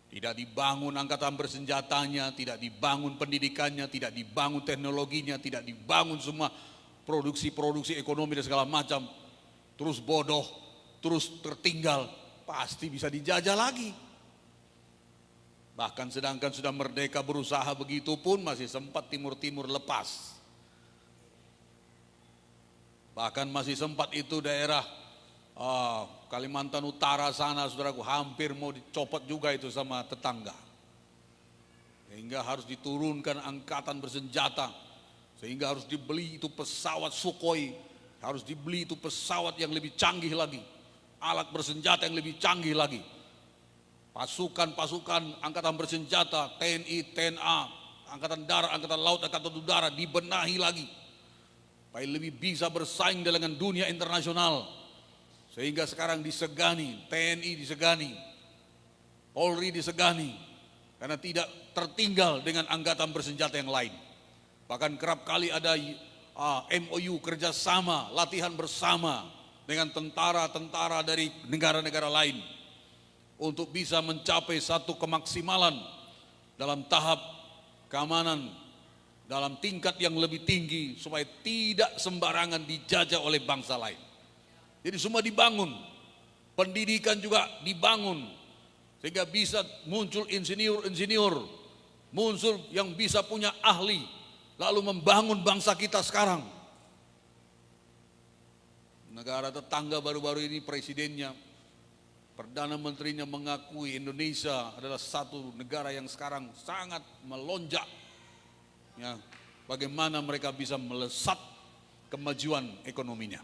tidak dibangun angkatan bersenjatanya, tidak dibangun pendidikannya, tidak dibangun teknologinya, tidak dibangun semua produksi-produksi ekonomi dan segala macam, terus bodoh, terus tertinggal, pasti bisa dijajah lagi. Bahkan sedangkan sudah merdeka berusaha begitu pun masih sempat timur-timur lepas. Bahkan masih sempat itu daerah Kalimantan Utara sana, saudaraku, hampir mau dicopot juga itu sama tetangga. Sehingga harus diturunkan angkatan bersenjata, sehingga harus dibeli itu pesawat Sukhoi, harus dibeli itu pesawat yang lebih canggih lagi, alat bersenjata yang lebih canggih lagi. Pasukan-pasukan angkatan bersenjata, TNI, TNA, angkatan darat, angkatan laut, angkatan udara dibenahi lagi, supaya lebih bisa bersaing dengan dunia internasional. Sehingga sekarang disegani, TNI disegani, Polri disegani, karena tidak tertinggal dengan angkatan bersenjata yang lain. Bahkan kerap kali ada MOU kerjasama, latihan bersama dengan tentara-tentara dari negara-negara lain untuk bisa mencapai satu kemaksimalan dalam tahap keamanan, dalam tingkat yang lebih tinggi, supaya tidak sembarangan dijajah oleh bangsa lain. Jadi semua dibangun, pendidikan juga dibangun, sehingga bisa muncul insinyur-insinyur muncul yang bisa punya ahli, lalu membangun bangsa kita sekarang. Negara tetangga baru-baru ini presidennya, Perdana Menterinya mengakui Indonesia adalah satu negara yang sekarang sangat melonjak. Ya, bagaimana mereka bisa melesat kemajuan ekonominya.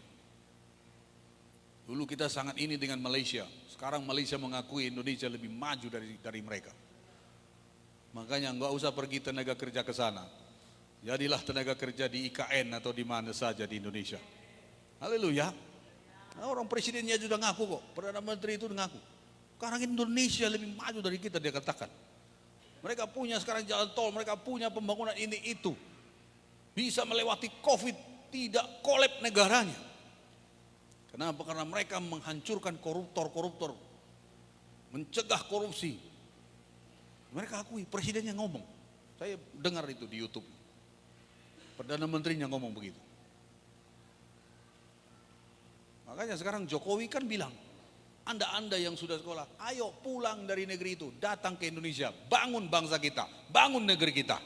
Dulu kita sangat ini dengan Malaysia, sekarang Malaysia mengakui Indonesia lebih maju dari mereka. Makanya nggak usah pergi tenaga kerja ke sana, jadilah tenaga kerja di IKN atau di mana saja di Indonesia. Haleluya. Nah, orang presidennya sudah ngaku kok, Perdana Menteri itu ngaku. Sekarang Indonesia lebih maju dari kita, dia katakan. Mereka punya sekarang jalan tol, mereka punya pembangunan ini itu. Bisa melewati COVID, tidak kolab negaranya. Kenapa? Karena mereka menghancurkan koruptor-koruptor, mencegah korupsi. Mereka akui, presidennya ngomong. Saya dengar itu di YouTube. Perdana Menterinya ngomong begitu. Makanya sekarang Jokowi kan bilang, Anda yang sudah sekolah, ayo pulang dari negeri itu, datang ke Indonesia, bangun bangsa kita, bangun negeri kita.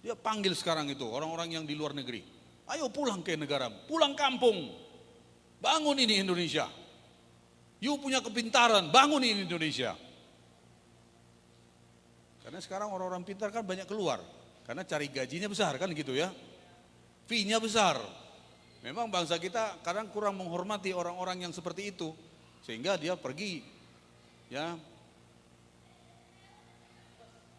Dia panggil sekarang itu orang-orang yang di luar negeri. Ayo pulang ke negaramu, pulang kampung, bangun ini Indonesia. You punya kepintaran, bangun ini Indonesia. Karena sekarang orang-orang pintar kan banyak keluar, karena cari gajinya besar kan gitu ya, fee-nya besar. Memang bangsa kita kadang kurang menghormati orang-orang yang seperti itu, sehingga dia pergi. Ya,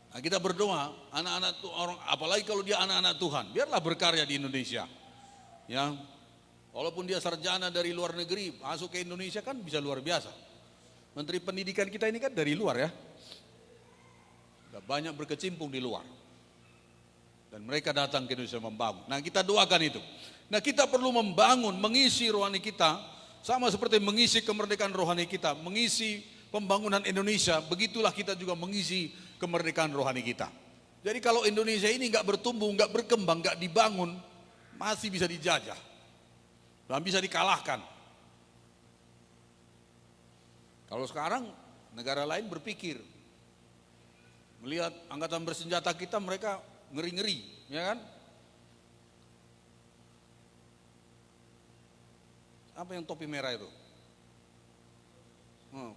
nah, kita berdoa, anak-anak orang, apalagi kalau dia anak-anak Tuhan, biarlah berkarya di Indonesia. Ya, walaupun dia sarjana dari luar negeri, masuk ke Indonesia kan bisa luar biasa. Menteri Pendidikan kita ini kan dari luar ya, sudah banyak berkecimpung di luar. Dan mereka datang ke Indonesia membangun. Nah, kita doakan itu. Nah, kita perlu membangun, mengisi rohani kita, sama seperti mengisi kemerdekaan rohani kita, mengisi pembangunan Indonesia, begitulah kita juga mengisi kemerdekaan rohani kita. Jadi kalau Indonesia ini nggak bertumbuh, nggak berkembang, nggak dibangun, masih bisa dijajah dan bisa dikalahkan. Kalau sekarang negara lain berpikir, melihat angkatan bersenjata kita, mereka ngeri-ngeri, ya kan? Apa yang topi merah itu?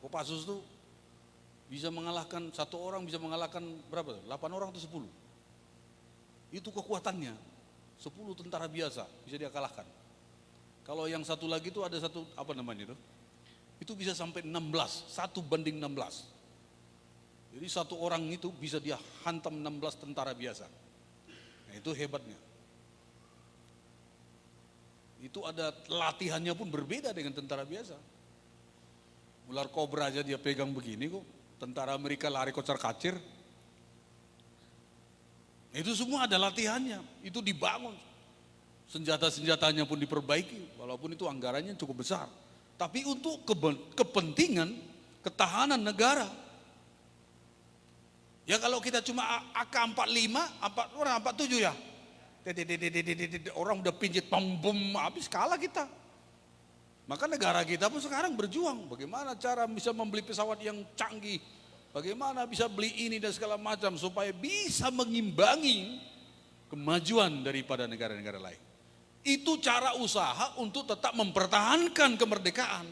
Kopassus tuh bisa mengalahkan, satu orang bisa mengalahkan berapa? 8 orang atau 10? Itu kekuatannya. 10 tentara biasa bisa dia kalahkan. Kalau yang satu lagi itu ada satu, apa namanya itu? Itu bisa sampai 16, 1:16. Jadi satu orang itu bisa dia hantam 16 tentara biasa. Nah, itu hebatnya. Itu ada latihannya pun berbeda dengan tentara biasa. Ular kobra aja dia pegang begini kok. Tentara Amerika lari kocar-kacir. Itu semua ada latihannya, itu dibangun. Senjata-senjatanya pun diperbaiki, walaupun itu anggarannya cukup besar. Tapi untuk kepentingan ketahanan negara. Ya kalau kita cuma AK-45, 47 ya. Orang udah pinjit bom, habis kalah kita. Maka negara kita pun sekarang berjuang. Bagaimana cara bisa membeli pesawat yang canggih, bagaimana bisa beli ini dan segala macam supaya bisa mengimbangi kemajuan daripada negara-negara lain. Itu cara usaha untuk tetap mempertahankan kemerdekaan.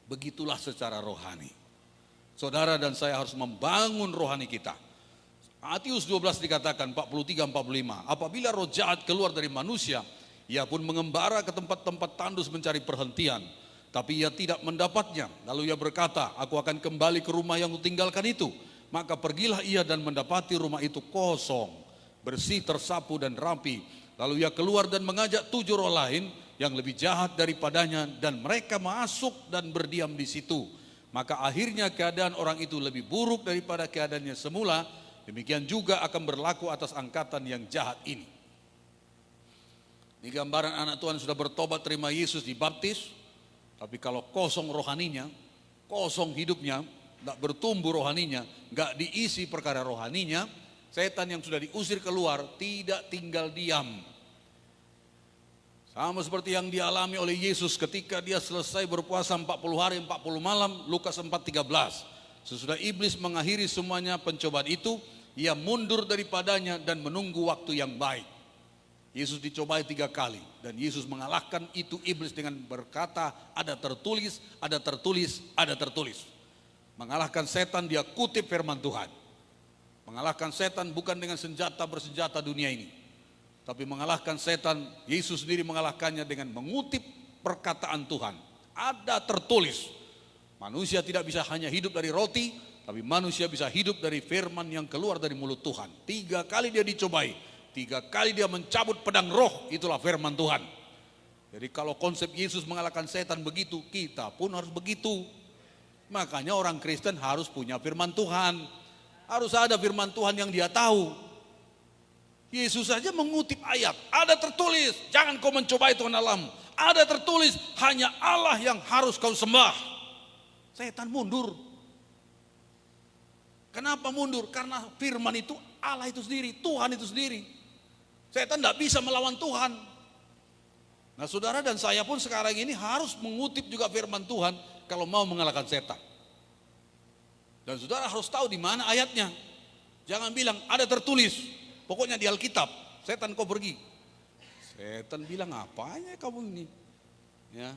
Begitulah secara rohani. Saudara dan saya harus membangun rohani kita. Matius 12 dikatakan 43-45, apabila roh jahat keluar dari manusia, ia pun mengembara ke tempat-tempat tandus mencari perhentian. Tapi ia tidak mendapatnya. Lalu ia berkata, aku akan kembali ke rumah yang kutinggalkan itu. Maka pergilah ia dan mendapati rumah itu kosong, bersih, tersapu dan rapi. Lalu ia keluar dan mengajak 7 roh lain yang lebih jahat daripadanya, dan mereka masuk dan berdiam di situ. Maka akhirnya keadaan orang itu lebih buruk daripada keadaannya semula. Demikian juga akan berlaku atas angkatan yang jahat ini. Ini gambaran anak Tuhan sudah bertobat, terima Yesus, dibaptis. Tapi kalau kosong rohaninya, kosong hidupnya, tidak bertumbuh rohaninya, nggak diisi perkara rohaninya, setan yang sudah diusir keluar tidak tinggal diam. Sama seperti yang dialami oleh Yesus ketika dia selesai berpuasa 40 hari 40 malam, Lukas 4:13. Sesudah iblis mengakhiri semuanya pencobaan itu, ia mundur daripadanya dan menunggu waktu yang baik. Yesus dicobai 3 kali dan Yesus mengalahkan itu iblis dengan berkata, ada tertulis, ada tertulis, ada tertulis. Mengalahkan setan dia kutip firman Tuhan. Mengalahkan setan bukan dengan senjata bersenjata dunia ini, tapi mengalahkan setan, Yesus sendiri mengalahkannya dengan mengutip perkataan Tuhan. Ada tertulis, manusia tidak bisa hanya hidup dari roti, tapi manusia bisa hidup dari firman yang keluar dari mulut Tuhan. 3 kali dia dicobai. 3 kali dia mencabut pedang roh, itulah firman Tuhan. Jadi kalau konsep Yesus mengalahkan setan begitu, kita pun harus begitu. Makanya orang Kristen harus punya firman Tuhan. Harus ada firman Tuhan yang dia tahu. Yesus saja mengutip ayat, ada tertulis, jangan kau mencobai Tuhan Allahmu. Ada tertulis, hanya Allah yang harus kau sembah. Setan mundur. Kenapa mundur? Karena firman itu Allah itu sendiri, Tuhan itu sendiri. Setan tidak bisa melawan Tuhan. Nah saudara dan saya pun sekarang ini harus mengutip juga firman Tuhan kalau mau mengalahkan setan. Dan saudara harus tahu di mana ayatnya. Jangan bilang ada tertulis, pokoknya di Alkitab. Setan kau pergi. Setan bilang apanya kamu ini? Ya.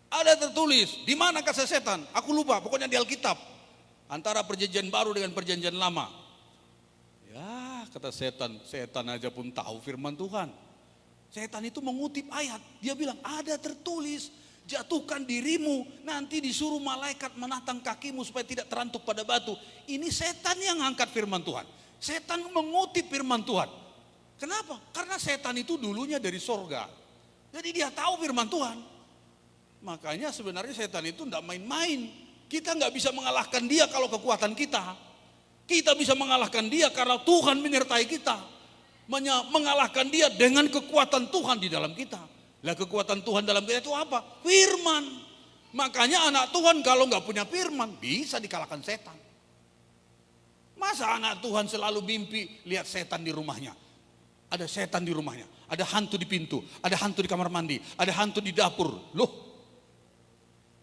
Ada tertulis, di mana kata setan? Aku lupa, pokoknya di Alkitab. Antara perjanjian baru dengan perjanjian lama. Ya, kata setan, setan aja pun tahu firman Tuhan. Setan itu mengutip ayat, dia bilang ada tertulis, jatuhkan dirimu, nanti disuruh malaikat menatang kakimu supaya tidak terantuk pada batu. Ini setan yang angkat firman Tuhan. Setan mengutip firman Tuhan. Kenapa? Karena setan itu dulunya dari sorga. Jadi dia tahu firman Tuhan. Makanya sebenarnya setan itu tidak main-main. Kita nggak bisa mengalahkan dia kalau kekuatan kita. Kita bisa mengalahkan dia karena Tuhan menyertai kita. Mengalahkan dia dengan kekuatan Tuhan di dalam kita. Lah kekuatan Tuhan dalam kita itu apa? Firman. Makanya anak Tuhan kalau nggak punya firman bisa dikalahkan setan. Masa anak Tuhan selalu mimpi lihat setan di rumahnya? Ada setan di rumahnya, ada hantu di pintu, ada hantu di kamar mandi, ada hantu di dapur. Loh,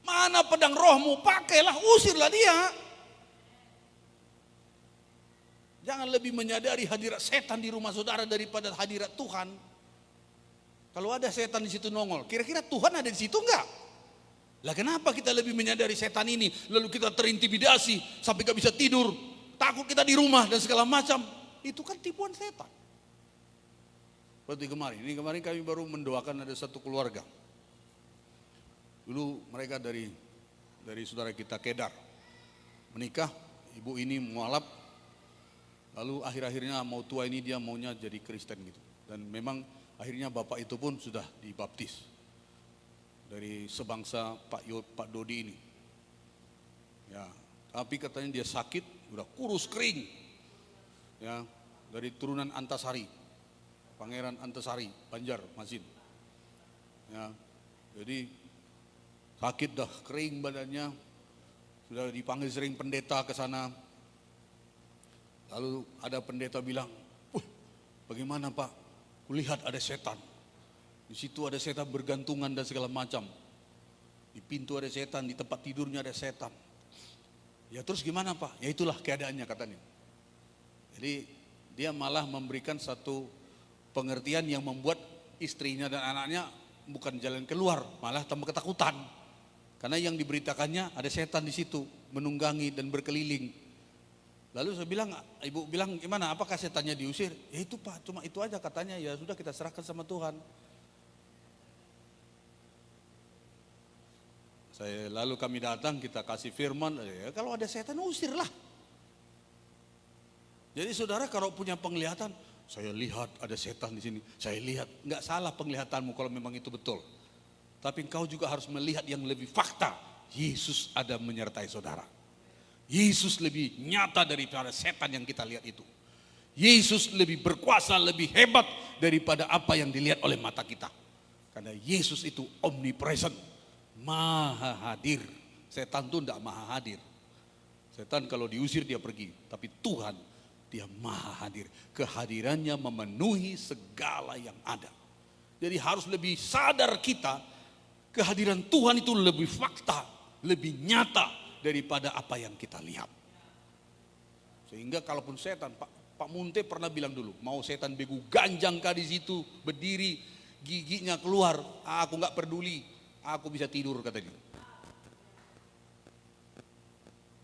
mana pedang rohmu? Pakailah, usirlah dia. Jangan lebih menyadari hadirat setan di rumah saudara daripada hadirat Tuhan. Kalau ada setan di situ nongol, kira-kira Tuhan ada di situ enggak? Lah kenapa kita lebih menyadari setan ini, lalu kita terintimidasi sampai gak bisa tidur, takut kita di rumah dan segala macam. Itu kan tipuan setan. Seperti kemarin kami baru mendoakan ada satu keluarga. Dulu mereka dari saudara kita Kedar menikah, ibu ini mualaf, lalu akhir-akhirnya mau tua ini dia maunya jadi Kristen gitu. Dan memang akhirnya bapak itu pun sudah dibaptis dari sebangsa Pak Dodi ini. Ya, tapi katanya dia sakit, udah kurus kering. Ya, dari turunan Antasari, Pangeran Antasari, Banjar, Masin. Ya, jadi sakit dah, kering badannya. Sudah dipanggil sering pendeta ke sana. Lalu ada pendeta bilang, bagaimana Pak? Kulihat ada setan. Di situ ada setan bergantungan dan segala macam. Di pintu ada setan, di tempat tidurnya ada setan. Ya terus gimana Pak? Ya itulah keadaannya katanya. Jadi dia malah memberikan satu pengertian yang membuat istrinya dan anaknya bukan jalan keluar, malah tambah ketakutan. Karena yang diberitakannya ada setan di situ, menunggangi dan berkeliling. Lalu saya bilang, ibu bilang gimana, apakah setannya diusir? Ya itu Pak, cuma itu aja katanya, ya sudah kita serahkan sama Tuhan. Lalu kami datang, kita kasih firman, ya kalau ada setan usirlah. Jadi saudara kalau punya penglihatan, saya lihat ada setan di sini, saya lihat, nggak salah penglihatanmu kalau memang itu betul. Tapi engkau juga harus melihat yang lebih fakta, Yesus ada menyertai saudara. Yesus lebih nyata daripada setan yang kita lihat itu. Yesus lebih berkuasa, lebih hebat daripada apa yang dilihat oleh mata kita. Karena Yesus itu omnipresent, maha hadir. Setan itu tidak maha hadir. Setan kalau diusir dia pergi, tapi Tuhan dia maha hadir. Kehadirannya memenuhi segala yang ada. Jadi harus lebih sadar kita, kehadiran Tuhan itu lebih fakta, lebih nyata daripada apa yang kita lihat. Sehingga kalaupun setan, Pak Munte pernah bilang dulu, mau setan begu ganjang kah di situ, berdiri, giginya keluar, aku nggak peduli, aku bisa tidur katanya.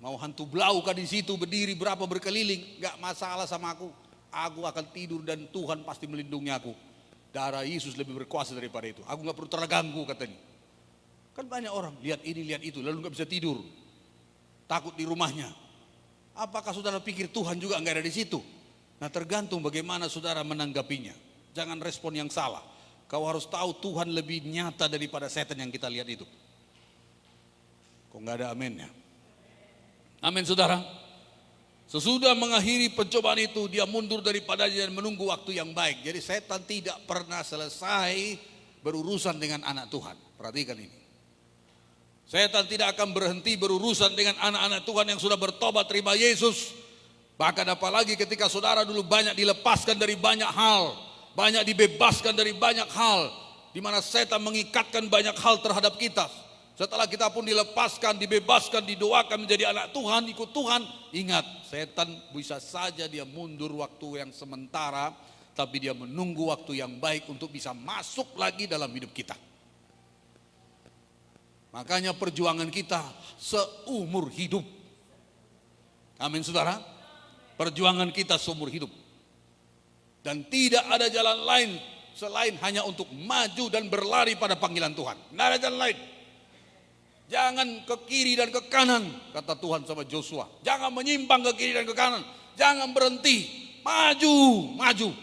Mau hantu belau kah di situ, berdiri berapa berkeliling, nggak masalah sama aku akan tidur dan Tuhan pasti melindungi aku. Darah Yesus lebih berkuasa daripada itu, aku nggak perlu terganggu katanya. Kan banyak orang lihat ini lihat itu lalu nggak bisa tidur, takut di rumahnya. Apakah saudara pikir Tuhan juga nggak ada di situ? Nah, tergantung bagaimana saudara menanggapinya. Jangan respon yang salah. Kau harus tahu Tuhan lebih nyata daripada setan yang kita lihat itu. Kok nggak ada aminnya? Amin saudara. Sesudah mengakhiri pencobaan itu, dia mundur daripadanya dan menunggu waktu yang baik. Jadi setan tidak pernah selesai berurusan dengan anak Tuhan. Perhatikan ini. Setan tidak akan berhenti berurusan dengan anak-anak Tuhan yang sudah bertobat terima Yesus. Bahkan apalagi ketika saudara dulu banyak dilepaskan dari banyak hal, banyak dibebaskan dari banyak hal, di mana setan mengikatkan banyak hal terhadap kita. Setelah kita pun dilepaskan, dibebaskan, didoakan menjadi anak Tuhan, ikut Tuhan. Ingat, setan bisa saja dia mundur waktu yang sementara, tapi dia menunggu waktu yang baik untuk bisa masuk lagi dalam hidup kita. Makanya perjuangan kita seumur hidup. Amin saudara. Perjuangan kita seumur hidup. Dan tidak ada jalan lain selain hanya untuk maju dan berlari pada panggilan Tuhan. Tidak ada jalan lain. Jangan ke kiri dan ke kanan, kata Tuhan sama Joshua. Jangan menyimpang ke kiri dan ke kanan. Jangan berhenti, maju, maju.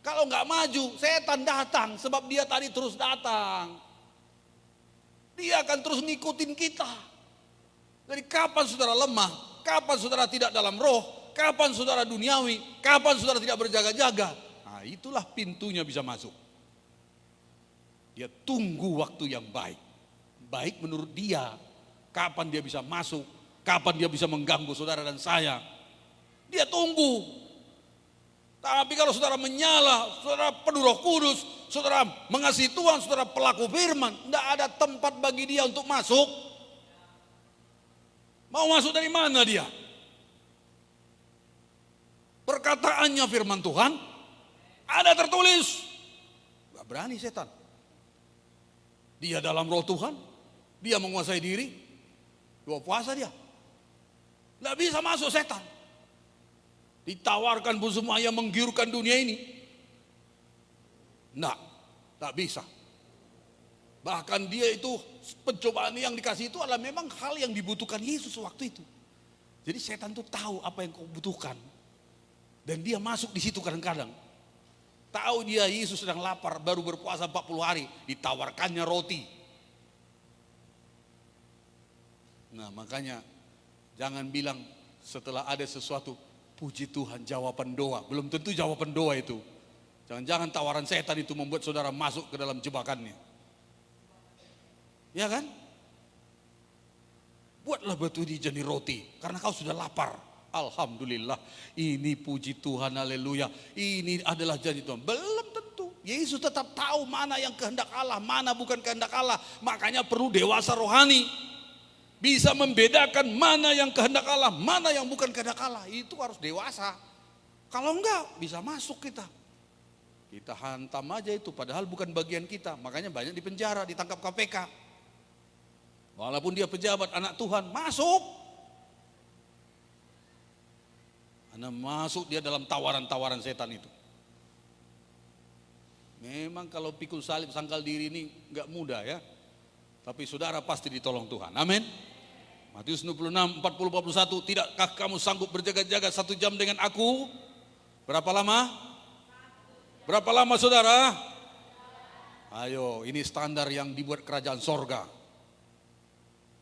Kalau nggak maju, setan datang sebab dia tadi terus datang. Dia akan terus ngikutin kita. Jadi kapan saudara lemah, kapan saudara tidak dalam roh, kapan saudara duniawi, kapan saudara tidak berjaga-jaga. Nah, itulah pintunya bisa masuk. Dia tunggu waktu yang baik. Baik menurut dia, kapan dia bisa masuk, kapan dia bisa mengganggu saudara dan saya. Dia tunggu. Tapi kalau saudara menyala, saudara penuh Roh Kudus, saudara mengasihi Tuhan, saudara pelaku firman, tidak ada tempat bagi dia untuk masuk. Mau masuk dari mana dia? Perkataannya firman Tuhan, ada tertulis. Gak berani setan. Dia dalam roh Tuhan. Dia menguasai diri, dua puasa dia. Tidak bisa masuk setan. Ditawarkan pun semua yang menggiurkan dunia ini. Tak bisa. Bahkan dia itu pencobaan yang dikasih itu adalah memang hal yang dibutuhkan Yesus waktu itu. Jadi setan itu tahu apa yang kau butuhkan. Dan dia masuk di situ kadang-kadang. Tahu dia Yesus sedang lapar, baru berpuasa 40 hari, ditawarkannya roti. Nah, makanya jangan bilang setelah ada sesuatu, puji Tuhan jawaban doa. Belum tentu jawaban doa itu. Jangan-jangan tawaran setan itu membuat saudara masuk ke dalam jebakannya. Ya kan? Buatlah batu ini jadi roti karena kau sudah lapar. Alhamdulillah, ini puji Tuhan, haleluya. Ini adalah janji Tuhan. Belum tentu. Yesus tetap tahu mana yang kehendak Allah, mana bukan kehendak Allah. Makanya perlu dewasa rohani. Bisa membedakan mana yang kehendak Allah, mana yang bukan kehendak Allah. Itu harus dewasa. Kalau enggak, bisa masuk kita. Kita hantam aja itu, padahal bukan bagian kita. Makanya banyak di penjara, ditangkap KPK. Walaupun dia pejabat, anak Tuhan, masuk. Karena masuk dia dalam tawaran-tawaran setan itu. Memang kalau pikul salib sangkal diri ini enggak mudah ya. Tapi saudara pasti ditolong Tuhan. Amin. Matius 26, 40, 41. Tidakkah kamu sanggup berjaga-jaga 1 jam dengan aku? Berapa lama? Berapa lama saudara? Ayo, ini standar yang dibuat kerajaan sorga.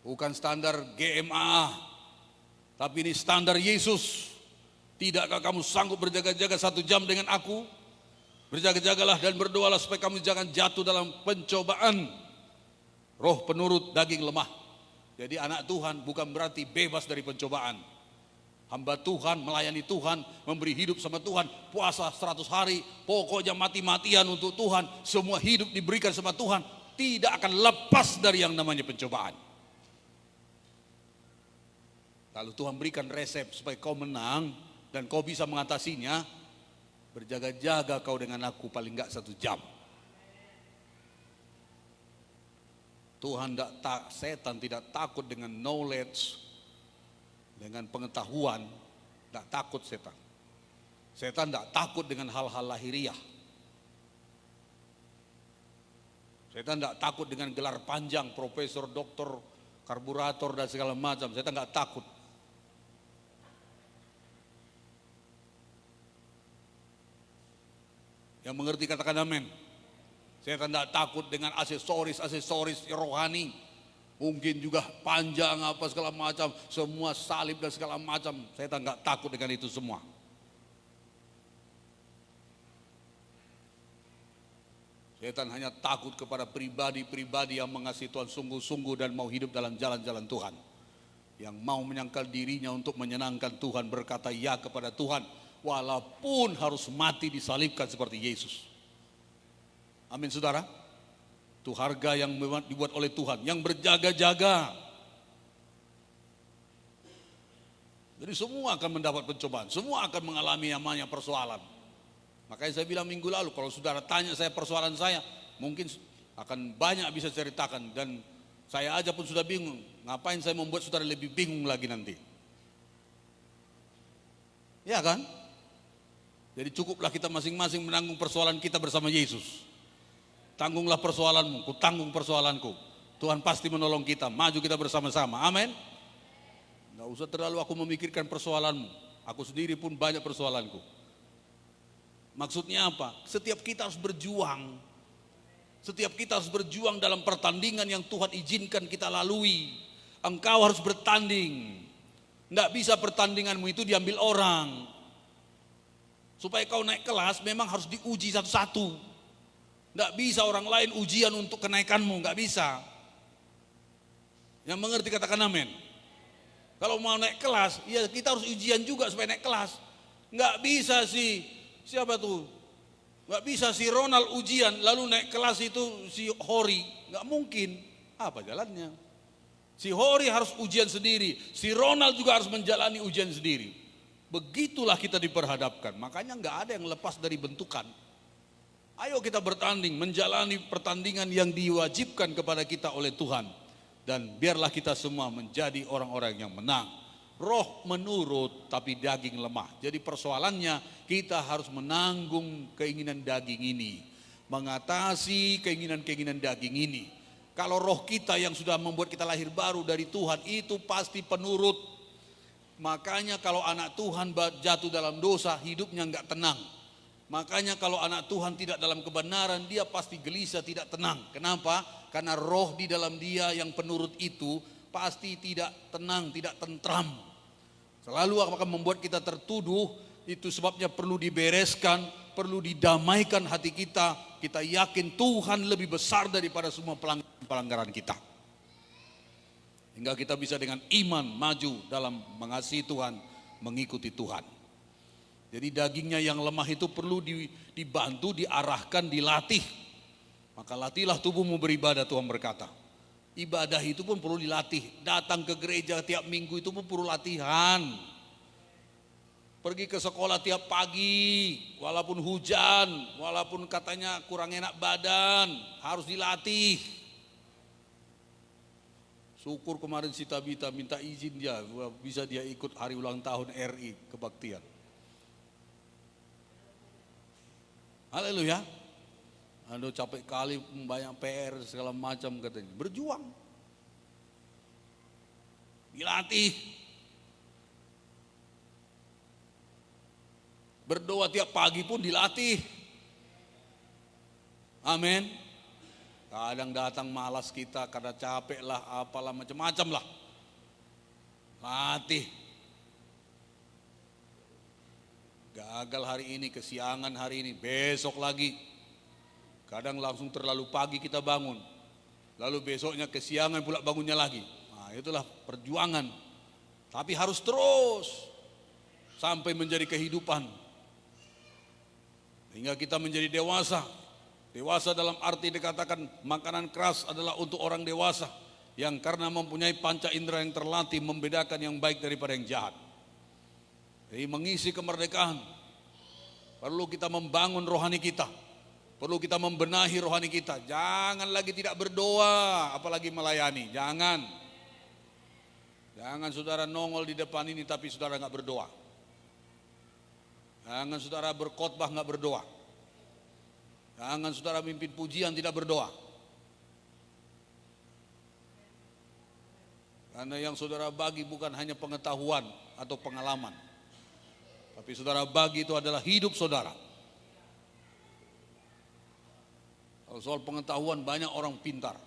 Bukan standar GMA. Tapi ini standar Yesus. Tidakkah kamu sanggup berjaga-jaga 1 jam dengan aku? Berjaga-jagalah dan berdoalah supaya kamu jangan jatuh dalam pencobaan. Roh penurut, daging lemah. Jadi anak Tuhan bukan berarti bebas dari pencobaan. Hamba Tuhan, melayani Tuhan, memberi hidup sama Tuhan, puasa 100 hari, pokoknya mati-matian untuk Tuhan, semua hidup diberikan sama Tuhan, tidak akan lepas dari yang namanya pencobaan. Lalu Tuhan berikan resep supaya kau menang dan kau bisa mengatasinya. Berjaga-jaga kau dengan aku paling enggak 1 jam. Setan tidak takut dengan knowledge, dengan pengetahuan, tidak takut setan. Setan tidak takut dengan hal-hal lahiriah. Setan tidak takut dengan gelar panjang, profesor, doktor, karburator dan segala macam. Setan tidak takut. Yang mengerti katakan amin. Setan tidak takut dengan aksesoris rohani. Mungkin juga panjang apa segala macam, semua salib dan segala macam. Setan nggak takut dengan itu semua. Setan hanya takut kepada pribadi-pribadi yang mengasihi Tuhan sungguh-sungguh dan mau hidup dalam jalan-jalan Tuhan. Yang mau menyangkal dirinya untuk menyenangkan Tuhan, berkata ya kepada Tuhan, walaupun harus mati disalibkan seperti Yesus. Amin saudara. Itu harga yang dibuat oleh Tuhan, yang berjaga-jaga. Jadi semua akan mendapat pencobaan, semua akan mengalami yang namanya persoalan. Makanya saya bilang minggu lalu, kalau saudara tanya saya persoalan saya, mungkin akan banyak bisa ceritakan. Dan saya aja pun sudah bingung, ngapain saya membuat saudara lebih bingung lagi nanti. Ya kan? Jadi cukuplah kita masing-masing menanggung persoalan kita bersama Yesus. Tanggunglah persoalanmu, ku tanggung persoalanku. Tuhan pasti menolong kita, maju kita bersama-sama. Amin. Nggak usah terlalu aku memikirkan persoalanmu. Aku sendiri pun banyak persoalanku. Maksudnya apa? Setiap kita harus berjuang. Setiap kita harus berjuang dalam pertandingan yang Tuhan izinkan kita lalui. Engkau harus bertanding. Nggak bisa pertandinganmu itu diambil orang. Supaya kau naik kelas memang harus diuji satu-satu. Nggak bisa orang lain ujian untuk kenaikanmu, nggak bisa. Yang mengerti katakan amin. Kalau mau naik kelas, ya kita harus ujian juga supaya naik kelas. Nggak bisa siapa tuh? Nggak bisa si Ronald ujian lalu naik kelas itu si Hori, nggak mungkin. Apa jalannya? Si Hori harus ujian sendiri, si Ronald juga harus menjalani ujian sendiri. Begitulah kita diperhadapkan. Makanya nggak ada yang lepas dari bentukan. Ayo kita bertanding, menjalani pertandingan yang diwajibkan kepada kita oleh Tuhan. Dan biarlah kita semua menjadi orang-orang yang menang. Roh menurut tapi daging lemah. Jadi persoalannya kita harus menanggung keinginan daging ini. Mengatasi keinginan-keinginan daging ini. Kalau roh kita yang sudah membuat kita lahir baru dari Tuhan itu pasti penurut. Makanya kalau anak Tuhan jatuh dalam dosa hidupnya enggak tenang. Makanya kalau anak Tuhan tidak dalam kebenaran, dia pasti gelisah, tidak tenang. Kenapa? Karena roh di dalam dia yang penurut itu pasti tidak tenang, tidak tentram. Selalu akan membuat kita tertuduh, itu sebabnya perlu dibereskan, perlu didamaikan hati kita. Kita yakin Tuhan lebih besar daripada semua pelanggaran kita. Hingga kita bisa dengan iman maju dalam mengasihi Tuhan, mengikuti Tuhan. Jadi dagingnya yang lemah itu perlu dibantu, diarahkan, dilatih. Maka latihlah tubuhmu beribadah, Tuhan berkata. Ibadah itu pun perlu dilatih. Datang ke gereja tiap minggu itu pun perlu latihan. Pergi ke sekolah tiap pagi, walaupun hujan, walaupun katanya kurang enak badan, harus dilatih. Syukur kemarin si Tabita minta izin dia, bisa dia ikut hari ulang tahun RI kebaktian. Haleluya. Aduh capek kali, banyak PR segala macam katanya. Berjuang. Dilatih. Berdoa tiap pagi pun dilatih. Amin. Kadang datang malas kita karena capek lah, apalah macam-macam lah. Latih. Gagal hari ini, kesiangan hari ini, besok lagi. Kadang langsung terlalu pagi kita bangun. Lalu besoknya kesiangan pula bangunnya lagi. Nah itulah perjuangan. Tapi harus terus. sampai menjadi kehidupan. Hingga kita menjadi dewasa. Dewasa dalam arti dikatakan makanan keras adalah untuk orang dewasa yang karena mempunyai panca indera yang terlatih membedakan yang baik daripada yang jahat. Jadi mengisi kemerdekaan perlu kita membangun rohani kita. Perlu kita membenahi rohani kita. Jangan lagi tidak berdoa, apalagi melayani. Jangan saudara nongol di depan ini tapi saudara nggak berdoa. Jangan saudara berkhotbah nggak berdoa. Jangan saudara mimpin pujian tidak berdoa. Karena yang saudara bagi bukan hanya pengetahuan atau pengalaman, tapi saudara bagi itu adalah hidup saudara. Kalau soal pengetahuan banyak orang pintar,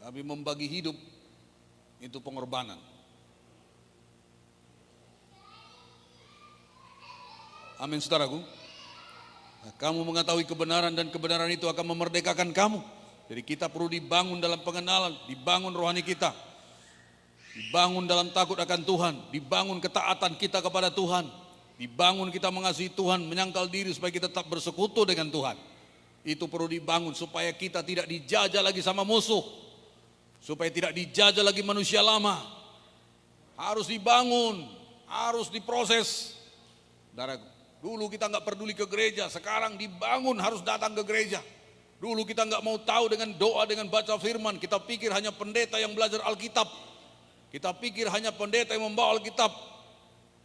tapi membagi hidup itu pengorbanan. Amin saudaraku. Kamu mengetahui kebenaran dan kebenaran itu akan memerdekakan kamu. Jadi kita perlu dibangun dalam pengenalan, dibangun rohani kita, dibangun dalam takut akan Tuhan, dibangun ketaatan kita kepada Tuhan, dibangun kita mengasihi Tuhan, menyangkal diri supaya kita tetap bersekutu dengan Tuhan. Itu perlu dibangun supaya kita tidak dijajah lagi sama musuh, supaya tidak dijajah lagi manusia lama. Harus dibangun, harus diproses. Saudaraku, dulu kita nggak peduli ke gereja, sekarang dibangun harus datang ke gereja. Dulu kita nggak mau tahu dengan doa, dengan baca firman, kita pikir hanya pendeta yang belajar Alkitab, kita pikir hanya pendeta yang membawa Alkitab.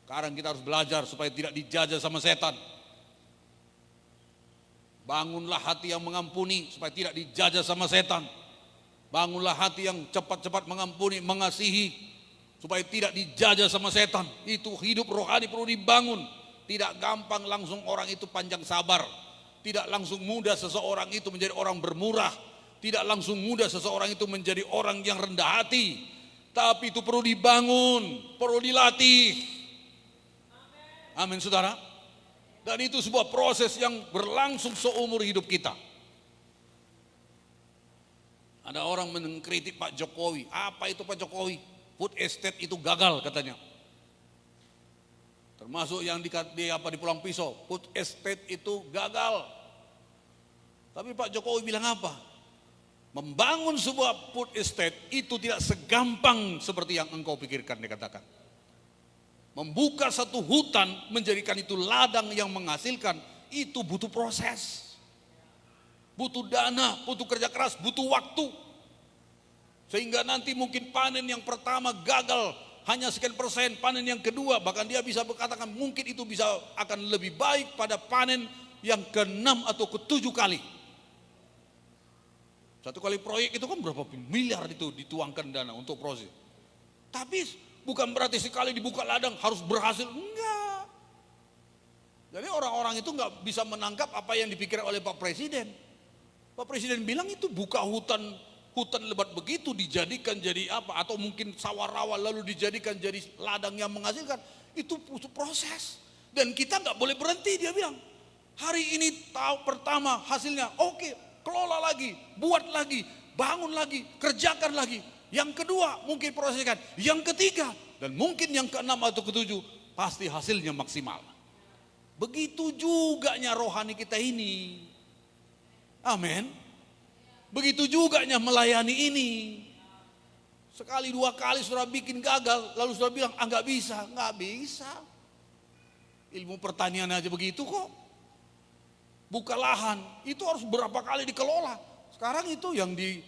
Sekarang kita harus belajar supaya tidak dijajah sama setan. Bangunlah hati yang mengampuni supaya tidak dijajah sama setan. Bangunlah hati yang cepat-cepat mengampuni, mengasihi supaya tidak dijajah sama setan. Itu hidup rohani perlu dibangun. Tidak gampang langsung orang itu panjang sabar. Tidak langsung mudah seseorang itu menjadi orang bermurah. Tidak langsung mudah seseorang itu menjadi orang yang rendah hati. Tapi itu perlu dibangun, perlu dilatih. Amin saudara. Dan itu sebuah proses yang berlangsung seumur hidup kita. Ada orang mengkritik Pak Jokowi. Apa itu Pak Jokowi? Food estate itu gagal katanya. Termasuk yang di Pulang Pisau, food estate itu gagal. Tapi Pak Jokowi bilang apa? Membangun sebuah food estate itu tidak segampang seperti yang engkau pikirkan, dikatakan. Membuka satu hutan, menjadikan itu ladang yang menghasilkan, itu butuh proses. Butuh dana, butuh kerja keras, butuh waktu. Sehingga nanti mungkin panen yang pertama gagal, hanya sekian persen, panen yang kedua, bahkan dia bisa berkatakan mungkin itu bisa akan lebih baik pada panen yang ke-6 atau ke-7 kali. Satu kali proyek itu kan berapa miliar itu dituangkan dana untuk proses. Tapi bukan berarti sekali dibuka ladang harus berhasil, enggak. Jadi orang-orang itu enggak bisa menangkap apa yang dipikirkan oleh Pak Presiden. Pak Presiden bilang itu buka hutan lebat begitu dijadikan jadi apa, atau mungkin sawah rawa lalu dijadikan jadi ladang yang menghasilkan, itu butuh proses. Dan kita enggak boleh berhenti, dia bilang. Hari ini tahu pertama hasilnya, oke, kelola lagi, buat lagi, bangun lagi, kerjakan lagi. Yang kedua mungkin proseskan, yang ketiga dan mungkin yang ke-6 atau ke-7 pasti hasilnya maksimal. Begitu juga rohani kita ini. Amin. Begitu juga melayani ini. Sekali dua kali saudara bikin gagal, lalu saudara bilang nggak bisa. Nggak bisa. Ilmu pertanian aja begitu kok. Buka lahan itu harus berapa kali dikelola. Sekarang itu yang di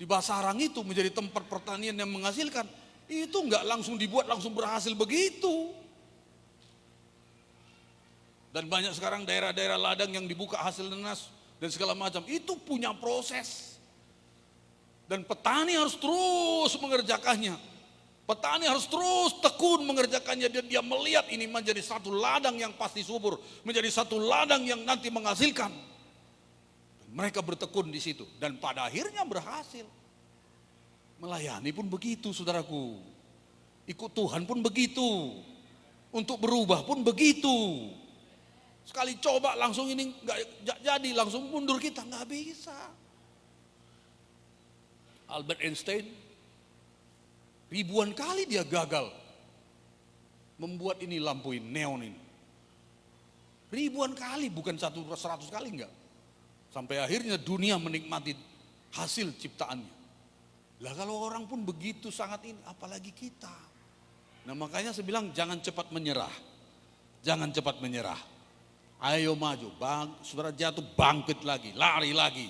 Basarang itu menjadi tempat pertanian yang menghasilkan, itu nggak langsung dibuat langsung berhasil begitu. Dan banyak sekarang daerah-daerah ladang yang dibuka hasil nanas dan segala macam, itu punya proses. Dan petani harus terus mengerjakannya. Petani harus terus tekun mengerjakannya, dan dia melihat ini menjadi satu ladang yang pasti subur, menjadi satu ladang yang nanti menghasilkan. Mereka bertekun di situ dan pada akhirnya berhasil. Melayani pun begitu, saudaraku. Ikut Tuhan pun begitu. Untuk berubah pun begitu. Sekali coba langsung ini nggak jadi, langsung mundur kita, nggak bisa. Albert Einstein ribuan kali dia gagal. membuat ini lampu ini, neon ini. Ribuan kali, bukan 100 kali enggak. Sampai akhirnya dunia menikmati hasil ciptaannya. Lah kalau orang pun begitu sangat ini, apalagi kita. Nah makanya saya bilang jangan cepat menyerah. Jangan cepat menyerah. Ayo maju, saudara jatuh bangkit lagi, lari lagi.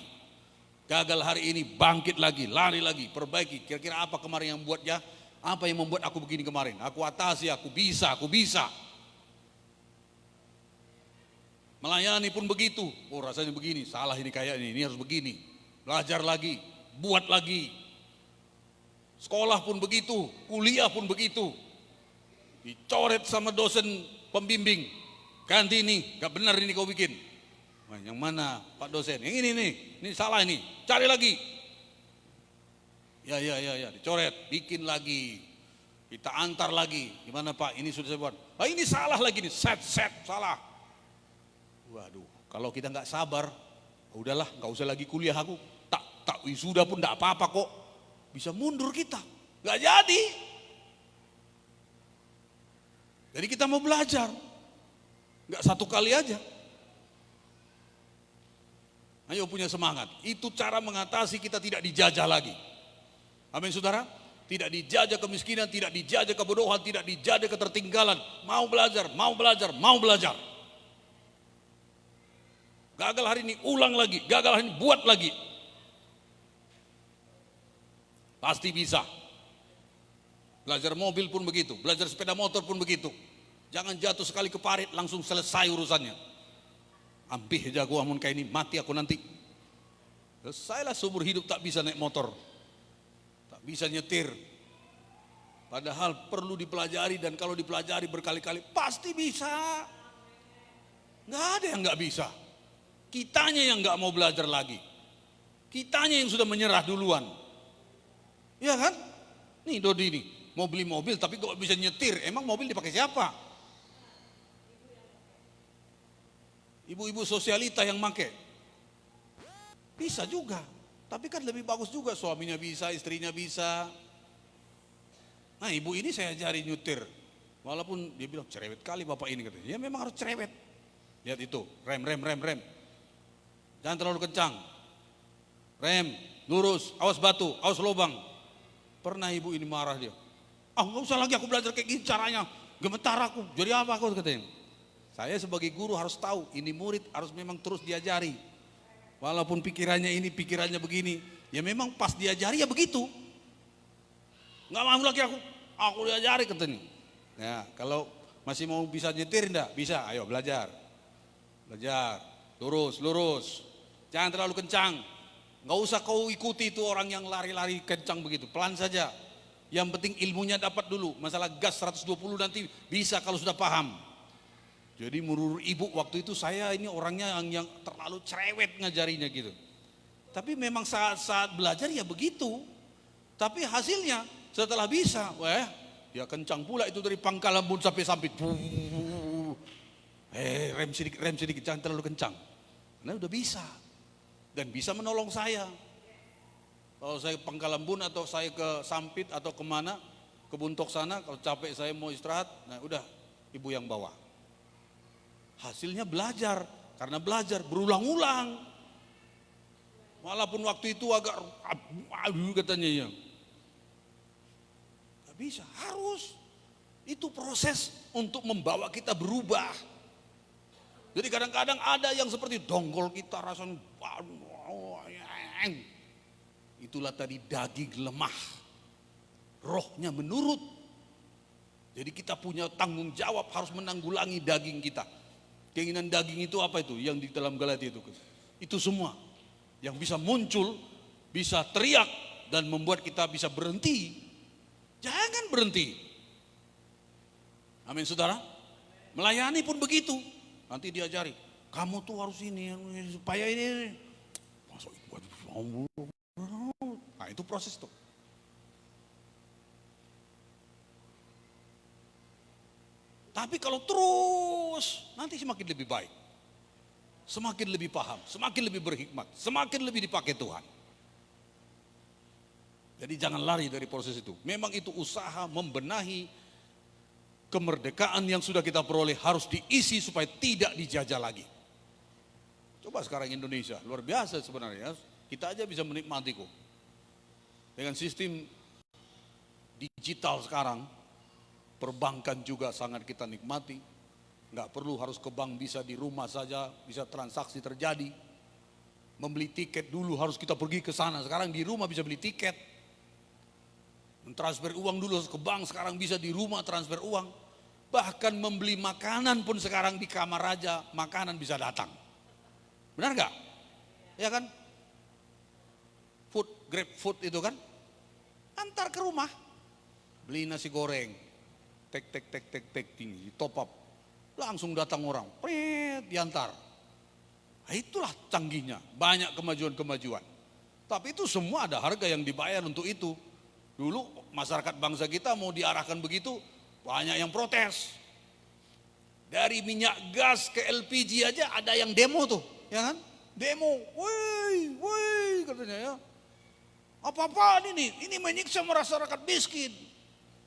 Gagal hari ini, bangkit lagi, lari lagi, perbaiki. Kira-kira apa kemarin yang membuatnya? Apa yang membuat aku begini kemarin? Aku atasi, aku bisa, aku bisa. Melayani pun begitu. Oh rasanya begini, salah ini kayak ini harus begini. Belajar lagi, buat lagi. Sekolah pun begitu, kuliah pun begitu. Dicoret sama dosen pembimbing. Ganti ini, gak benar ini kau bikin. Wah, yang mana Pak dosen? Yang ini nih, ini salah ini. Cari lagi. Ya, dicoret, bikin lagi. Kita antar lagi. Gimana Pak? Ini sudah saya buat. Ah ini salah lagi nih, set salah. Waduh, kalau kita nggak sabar, udahlah, nggak usah lagi kuliah aku. Tak wisuda pun nggak apa-apa kok. Bisa mundur kita, nggak jadi. Jadi kita mau belajar, nggak satu kali aja. Ayo punya semangat. Itu cara mengatasi kita tidak dijajah lagi. Amin saudara. Tidak dijajah kemiskinan, tidak dijajah kebodohan, tidak dijajah ketertinggalan. Mau belajar, mau belajar, mau belajar. Gagal hari ini, ulang lagi. Gagal hari ini, buat lagi. Pasti bisa. Belajar mobil pun begitu. Belajar sepeda motor pun begitu. Jangan jatuh sekali ke parit, langsung selesai urusannya. Ampih aja aku amun kayak ini, mati aku nanti. Selesailah seumur hidup tak bisa naik motor. Tak bisa nyetir. Padahal perlu dipelajari, dan kalau dipelajari berkali-kali, pasti bisa. Nggak ada yang nggak bisa. Kitanya yang nggak mau belajar lagi. Kitanya yang sudah menyerah duluan. Ya kan? Nih Dodi nih, mau beli mobil tapi kok bisa nyetir. Emang mobil dipakai siapa? Ibu-ibu sosialita yang make. Bisa juga. Tapi kan lebih bagus juga, suaminya bisa, istrinya bisa. Nah ibu ini saya ajari nyetir. Walaupun dia bilang cerewet kali bapak ini katanya. Ya memang harus cerewet. Lihat itu, rem. Jangan terlalu kencang. Rem, lurus, awas batu, awas lubang. Pernah ibu ini marah dia. Nggak usah lagi aku belajar kayak gini caranya. Gemetar aku, jadi apa aku katanya. Saya sebagai guru harus tahu, ini murid harus memang terus diajari. Walaupun pikirannya ini, pikirannya begini. Ya memang pas diajari ya begitu. Nggak mau lagi aku diajari katanya. Ya kalau masih mau bisa nyetir enggak? Bisa, ayo belajar. Belajar, lurus. Jangan terlalu kencang. Nggak usah kau ikuti itu orang yang lari-lari kencang begitu. Pelan saja. Yang penting ilmunya dapat dulu. Masalah gas 120 nanti bisa kalau sudah paham. Jadi menurut ibu waktu itu saya ini orangnya yang terlalu cerewet ngajarinya gitu. Tapi memang saat belajar ya begitu. Tapi hasilnya setelah bisa, ya kencang pula itu dari Pangkalan Bun sampai Sampit. Rem sedikit, jangan terlalu kencang. Nah udah bisa. Dan bisa menolong saya. Kalau saya Pangkalan Bun atau saya ke Sampit atau kemana, ke Buntok sana, kalau capek saya mau istirahat, nah udah ibu yang bawa. Hasilnya belajar, karena belajar berulang-ulang. Walaupun waktu itu agak aduh katanya ya. Gak bisa, harus. Itu proses untuk membawa kita berubah. Jadi kadang-kadang ada yang seperti donggol kita rasanya. Itulah tadi daging lemah. Rohnya menurut. Jadi kita punya tanggung jawab harus menanggulangi daging kita. Keinginan daging itu apa itu? Yang di dalam Galatia itu. Itu semua. Yang bisa muncul, bisa teriak dan membuat kita bisa berhenti. Jangan berhenti. Amin saudara. Melayani pun begitu. Nanti diajari, kamu tuh harus ini supaya ini. Nah itu proses tuh. Tapi kalau terus nanti semakin lebih baik. Semakin lebih paham, semakin lebih berhikmat, semakin lebih dipakai Tuhan. Jadi jangan lari dari proses itu. Memang itu usaha membenahi kemerdekaan yang sudah kita peroleh harus diisi supaya tidak dijajah lagi. Coba sekarang Indonesia, luar biasa sebenarnya. Kita aja bisa menikmati kok. Dengan sistem digital sekarang, perbankan juga sangat kita nikmati. Nggak perlu harus ke bank, bisa di rumah saja, bisa transaksi terjadi. Membeli tiket dulu harus kita pergi ke sana, sekarang di rumah bisa beli tiket. Mentransfer uang dulu harus ke bank, sekarang bisa di rumah transfer uang. Bahkan membeli makanan pun sekarang di kamar aja, makanan bisa datang. Benar nggak? Ya kan? Grab food itu kan, antar ke rumah. Beli nasi goreng, tek tinggi, top up. Langsung datang orang, diantar. Nah, itulah canggihnya, banyak kemajuan-kemajuan. Tapi itu semua ada harga yang dibayar untuk itu. Dulu masyarakat bangsa kita mau diarahkan begitu, banyak yang protes. Dari minyak gas ke LPG aja ada yang demo tuh, ya kan? Demo, woi katanya ya. Apa-apaan ini menyiksa masyarakat miskin.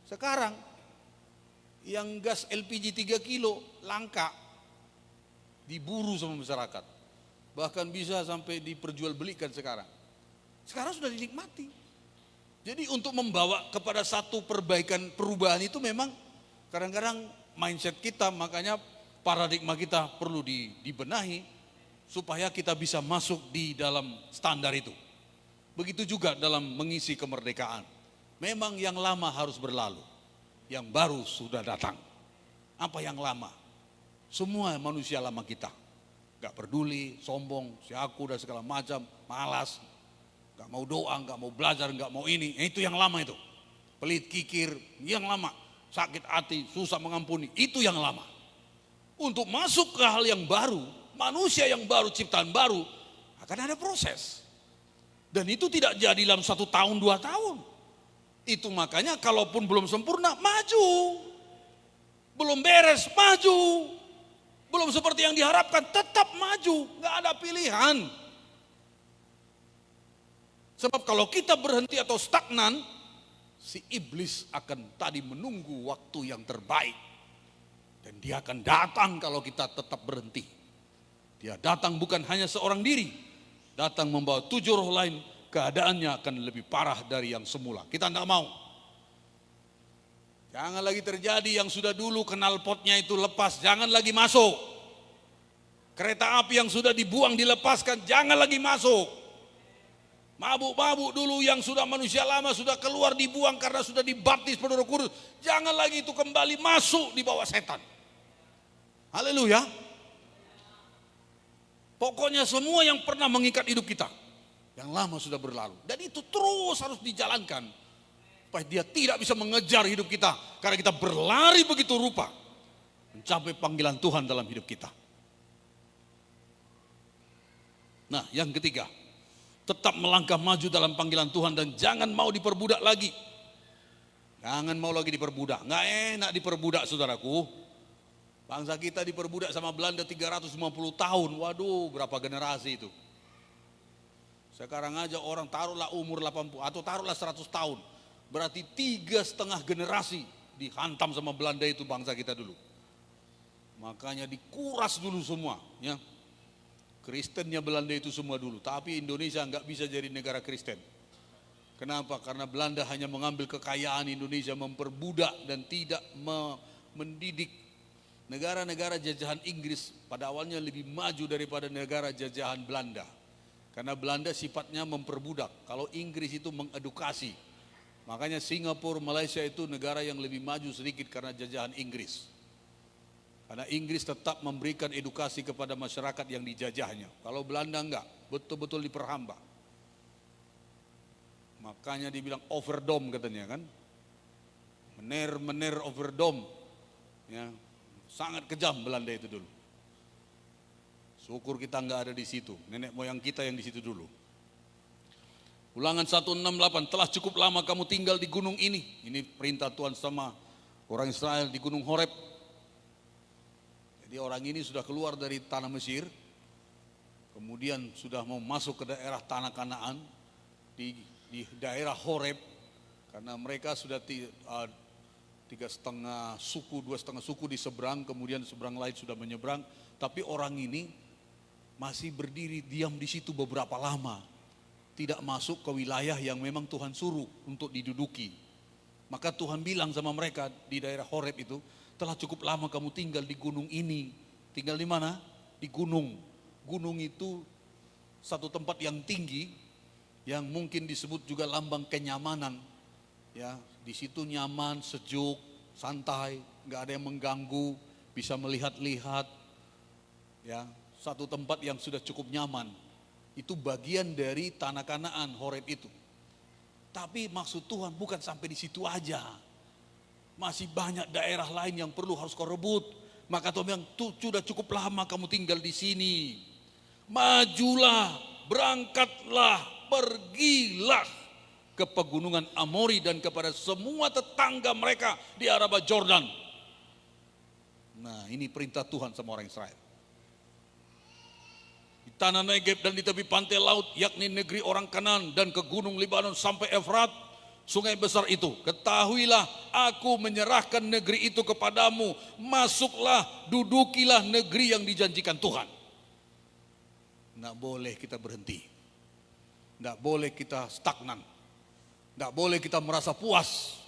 Sekarang yang gas LPG 3 kilo langka, diburu sama masyarakat. Bahkan bisa sampai diperjualbelikan sekarang. Sekarang sudah dinikmati. Jadi untuk membawa kepada satu perubahan itu memang kadang-kadang mindset kita, makanya paradigma kita perlu dibenahi supaya kita bisa masuk di dalam standar itu. Begitu juga dalam mengisi kemerdekaan. Memang yang lama harus berlalu, yang baru sudah datang. Apa yang lama? Semua manusia lama kita. Gak peduli, sombong, si aku dan segala macam, malas. Gak mau doa, gak mau belajar, gak mau ini. Itu yang lama itu. Pelit, kikir, yang lama. Sakit hati, susah mengampuni, itu yang lama. Untuk masuk ke hal yang baru, manusia yang baru, ciptaan baru, akan ada proses. Dan itu tidak jadi dalam 1 tahun, 2 tahun. Itu makanya kalaupun belum sempurna, maju. Belum beres, maju. Belum seperti yang diharapkan, tetap maju. Gak ada pilihan. Sebab kalau kita berhenti atau stagnan, si iblis akan tadi menunggu waktu yang terbaik. Dan dia akan datang kalau kita tetap berhenti. Dia datang bukan hanya seorang diri. Datang membawa 7 roh lain, keadaannya akan lebih parah dari yang semula. Kita tidak mau. Jangan lagi terjadi yang sudah dulu knalpotnya itu lepas, jangan lagi masuk. Kereta api yang sudah dibuang dilepaskan, jangan lagi masuk. Mabuk-mabuk dulu yang sudah manusia lama sudah keluar dibuang karena sudah dibaptis penuh Roh Kudus, jangan lagi itu kembali masuk di bawah setan. Haleluya. Pokoknya semua yang pernah mengikat hidup kita, yang lama sudah berlalu. Dan itu terus harus dijalankan. Supaya dia tidak bisa mengejar hidup kita. Karena kita berlari begitu rupa. Mencapai panggilan Tuhan dalam hidup kita. Nah, yang ketiga. Tetap melangkah maju dalam panggilan Tuhan dan jangan mau diperbudak lagi. Jangan mau lagi diperbudak. Nggak enak diperbudak, saudaraku. Bangsa kita diperbudak sama Belanda 350 tahun. Waduh, berapa generasi itu. Sekarang aja orang taruhlah umur 80 atau taruhlah 100 tahun. Berarti 3,5 generasi dihantam sama Belanda itu bangsa kita dulu. Makanya dikuras dulu semua. Ya. Kristennya Belanda itu semua dulu. Tapi Indonesia nggak bisa jadi negara Kristen. Kenapa? Karena Belanda hanya mengambil kekayaan Indonesia, memperbudak dan tidak mendidik. Negara-negara jajahan Inggris pada awalnya lebih maju daripada negara jajahan Belanda. Karena Belanda sifatnya memperbudak. Kalau Inggris itu mengedukasi. Makanya Singapura, Malaysia itu negara yang lebih maju sedikit karena jajahan Inggris. Karena Inggris tetap memberikan edukasi kepada masyarakat yang dijajahnya. Kalau Belanda enggak, betul-betul diperhamba. Makanya dibilang overdome katanya kan. Mener overdome. Ya. Sangat kejam Belanda itu dulu. Syukur kita enggak ada di situ. Nenek moyang kita yang di situ dulu. Ulangan 168, telah cukup lama kamu tinggal di gunung ini. Ini perintah Tuhan sama orang Israel di gunung Horeb. Jadi orang ini sudah keluar dari tanah Mesir. Kemudian sudah mau masuk ke daerah tanah Kanaan. Di daerah Horeb. Karena mereka sudah 3,5 suku, 2,5 suku di seberang, kemudian seberang lain sudah menyeberang. Tapi orang ini masih berdiri diam di situ beberapa lama. Tidak masuk ke wilayah yang memang Tuhan suruh untuk diduduki. Maka Tuhan bilang sama mereka di daerah Horeb itu, telah cukup lama kamu tinggal di gunung ini. Tinggal di mana? Di gunung. Gunung itu satu tempat yang tinggi, yang mungkin disebut juga lambang kenyamanan. Ya, di situ nyaman, sejuk, santai, nggak ada yang mengganggu, bisa melihat-lihat. Ya, satu tempat yang sudah cukup nyaman. Itu bagian dari tanah Kanaan, Horeb itu. Tapi maksud Tuhan bukan sampai di situ aja. Masih banyak daerah lain yang perlu harus kau rebut. Maka Tuhan bilang, sudah cukup lama kamu tinggal di sini. Majulah, berangkatlah, pergilah ke pegunungan Amori dan kepada semua tetangga mereka di Araba Jordan. Nah, ini perintah Tuhan sama orang Israel. Di tanah Negeb dan di tepi pantai laut, yakni negeri orang Kanaan dan ke gunung Libanon sampai Efrat, sungai besar itu. Ketahuilah, aku menyerahkan negeri itu kepadamu. Masuklah, dudukilah negeri yang dijanjikan Tuhan. Nggak boleh kita berhenti. Nggak boleh kita stagnan. Nggak boleh kita merasa puas.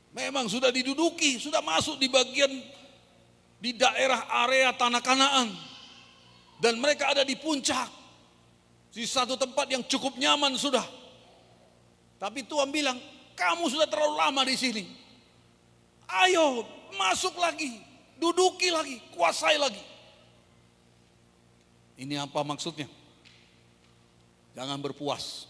Memang sudah diduduki, sudah masuk di bagian di daerah area tanah Kanaan. Dan mereka ada di puncak. Di satu tempat yang cukup nyaman sudah. Tapi Tuhan bilang, kamu sudah terlalu lama di sini. Ayo, masuk lagi, duduki lagi, kuasai lagi. Ini apa maksudnya? Jangan berpuas.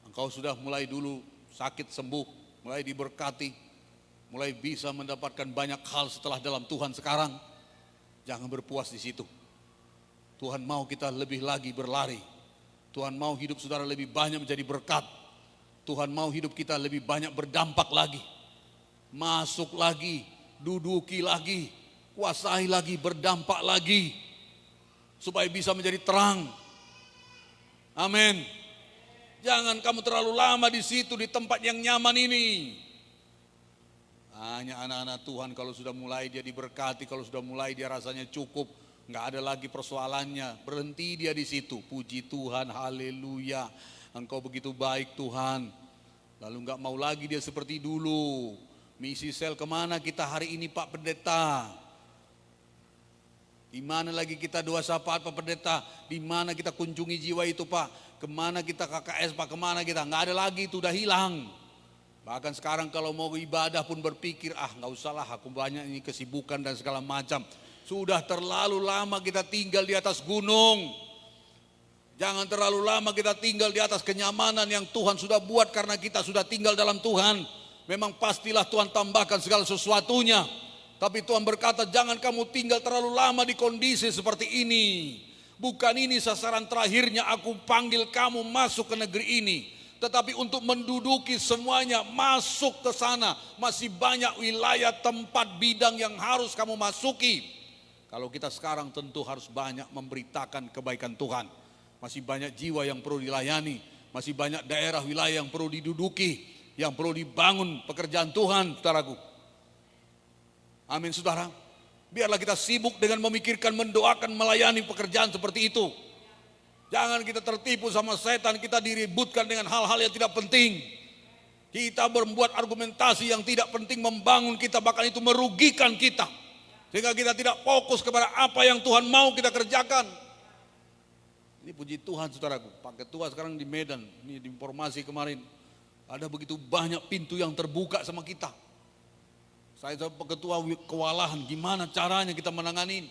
Engkau sudah mulai dulu sakit sembuh, mulai diberkati, mulai bisa mendapatkan banyak hal setelah dalam Tuhan sekarang. Jangan berpuas di situ. Tuhan mau kita lebih lagi berlari. Tuhan mau hidup saudara lebih banyak menjadi berkat. Tuhan mau hidup kita lebih banyak berdampak lagi. Masuk lagi, duduki lagi, kuasai lagi, berdampak lagi. Supaya bisa menjadi terang. Amin. Jangan kamu terlalu lama di situ, di tempat yang nyaman ini. Hanya anak-anak Tuhan kalau sudah mulai dia diberkati, kalau sudah mulai dia rasanya cukup, nggak ada lagi persoalannya, berhenti dia di situ. Puji Tuhan, haleluya. Engkau begitu baik Tuhan. Lalu nggak mau lagi dia seperti dulu. Misi sel kemana kita hari ini Pak Pendeta? Di mana lagi kita doa syafaat Pak Pendeta? Di mana kita kunjungi jiwa itu Pak? Kemana kita KKS Pak? Kemana kita? Nggak ada lagi, itu udah hilang. Bahkan sekarang kalau mau ibadah pun berpikir, nggak usah lah, aku banyak ini kesibukan dan segala macam. Sudah terlalu lama kita tinggal di atas gunung. Jangan terlalu lama kita tinggal di atas kenyamanan yang Tuhan sudah buat karena kita sudah tinggal dalam Tuhan. Memang pastilah Tuhan tambahkan segala sesuatunya. Tapi Tuhan berkata, jangan kamu tinggal terlalu lama di kondisi seperti ini. Bukan ini sasaran terakhirnya aku panggil kamu masuk ke negeri ini. Tetapi untuk menduduki semuanya, masuk ke sana. Masih banyak wilayah, tempat, bidang yang harus kamu masuki. Kalau kita sekarang tentu harus banyak memberitakan kebaikan Tuhan. Masih banyak jiwa yang perlu dilayani. Masih banyak daerah wilayah yang perlu diduduki. Yang perlu dibangun pekerjaan Tuhan, saudaraku. Amin saudara. Biarlah kita sibuk dengan memikirkan, mendoakan, melayani pekerjaan seperti itu. Jangan kita tertipu sama setan, kita diributkan dengan hal-hal yang tidak penting. Kita membuat argumentasi yang tidak penting membangun kita, bahkan itu merugikan kita. Sehingga kita tidak fokus kepada apa yang Tuhan mau kita kerjakan. Ini puji Tuhan saudaraku, Pak Ketua sekarang di Medan, ini di informasi kemarin. Ada begitu banyak pintu yang terbuka sama kita. Saya Pak Ketua kewalahan, gimana caranya kita menangani ini.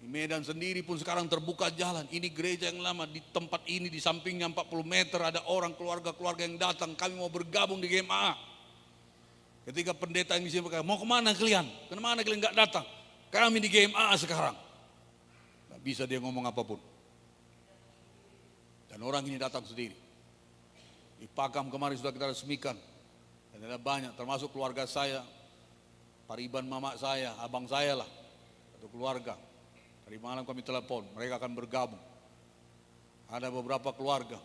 Di Medan sendiri pun sekarang terbuka jalan. Ini gereja yang lama, di tempat ini di sampingnya 40 meter ada orang keluarga-keluarga yang datang. Kami mau bergabung di GMA. Ketika pendeta yang di sini berkata, mau kemana kalian? Kemana kalian nggak datang? Kami di GMA sekarang. Nggak bisa dia ngomong apapun. Dan orang ini datang sendiri. Di Pakam kemarin sudah kita resmikan. Dan ada banyak, termasuk keluarga saya, pariban mama saya, abang saya lah, satu keluarga. Tadi malam kami telepon, mereka akan bergabung. Ada beberapa keluarga.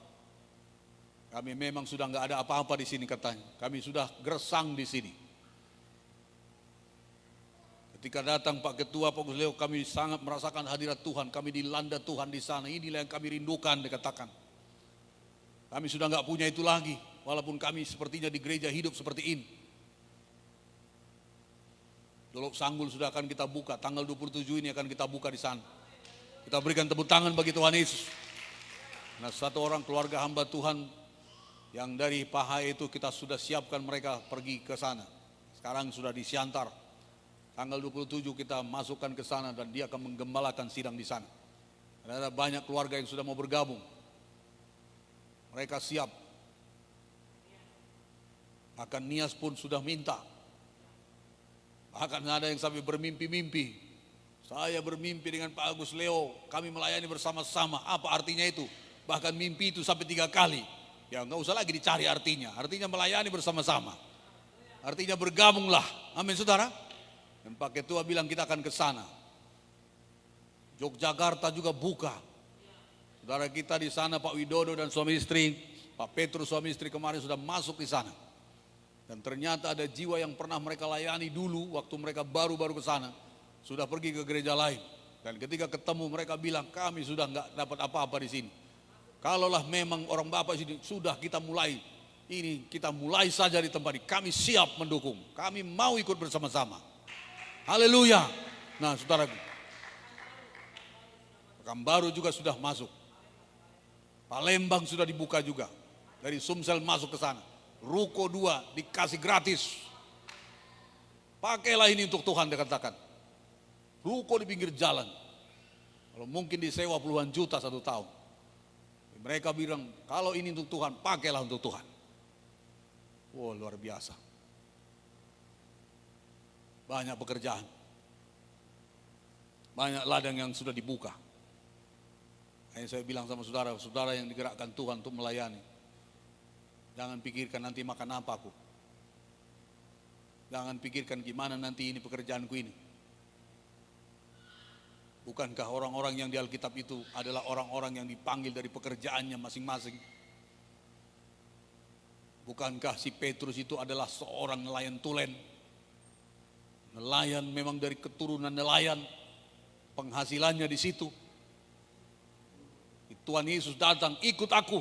Kami memang sudah nggak ada apa-apa di sini katanya. Kami sudah gersang di sini. Ketika datang Pak Ketua, Pak Gus Leo, kami sangat merasakan hadirat Tuhan. Kami dilanda Tuhan di sana. Inilah yang kami rindukan, dikatakan. Kami sudah nggak punya itu lagi. Walaupun kami sepertinya di gereja hidup seperti ini. Dolok Sanggul sudah akan kita buka. Tanggal 27 ini akan kita buka di sana. Kita berikan tepuk tangan bagi Tuhan Yesus. Nah, satu orang keluarga hamba Tuhan yang dari Paha itu kita sudah siapkan mereka pergi ke sana. Sekarang sudah di Siantar. Tanggal 27 kita masukkan ke sana dan dia akan menggembalakan sidang di sana. Ada banyak keluarga yang sudah mau bergabung. Mereka siap. Bahkan Nias pun sudah minta. Bahkan ada yang sampai bermimpi-mimpi. Saya bermimpi dengan Pak Agus Leo. Kami melayani bersama-sama. Apa artinya itu? Bahkan mimpi itu sampai 3 kali. Ya nggak usah lagi dicari artinya. Artinya melayani bersama-sama. Artinya bergabunglah. Amin saudara. Dan Pak Ketua bilang kita akan ke sana. Yogyakarta juga buka. Saudara kita di sana Pak Widodo dan suami istri, Pak Petrus suami istri kemarin sudah masuk di sana. Dan ternyata ada jiwa yang pernah mereka layani dulu waktu mereka baru-baru ke sana. Sudah pergi ke gereja lain. Dan ketika ketemu mereka bilang kami sudah nggak dapat apa-apa di sini. Kalaulah memang orang Bapak sini sudah kita mulai. Ini kita mulai saja di tempat ini. Kami siap mendukung. Kami mau ikut bersama-sama. Haleluya. Nah saudara, Pekanbaru juga sudah masuk. Palembang sudah dibuka juga. Dari Sumsel masuk ke sana. Ruko 2 dikasih gratis. Pakailah ini untuk Tuhan dikatakan. Ruko di pinggir jalan. Kalau mungkin disewa puluhan juta 1 tahun. Mereka bilang kalau ini untuk Tuhan, pakailah untuk Tuhan. Wow, luar biasa. Banyak pekerjaan. Banyak ladang yang sudah dibuka. Hanya saya bilang sama saudara-saudara yang digerakkan Tuhan untuk melayani. Jangan pikirkan nanti makan apa aku. Jangan pikirkan gimana nanti ini pekerjaanku ini. Bukankah orang-orang yang di Alkitab itu adalah orang-orang yang dipanggil dari pekerjaannya masing-masing? Bukankah si Petrus itu adalah seorang nelayan tulen? Nelayan memang dari keturunan nelayan, penghasilannya di situ. Tuhan Yesus datang, ikut aku.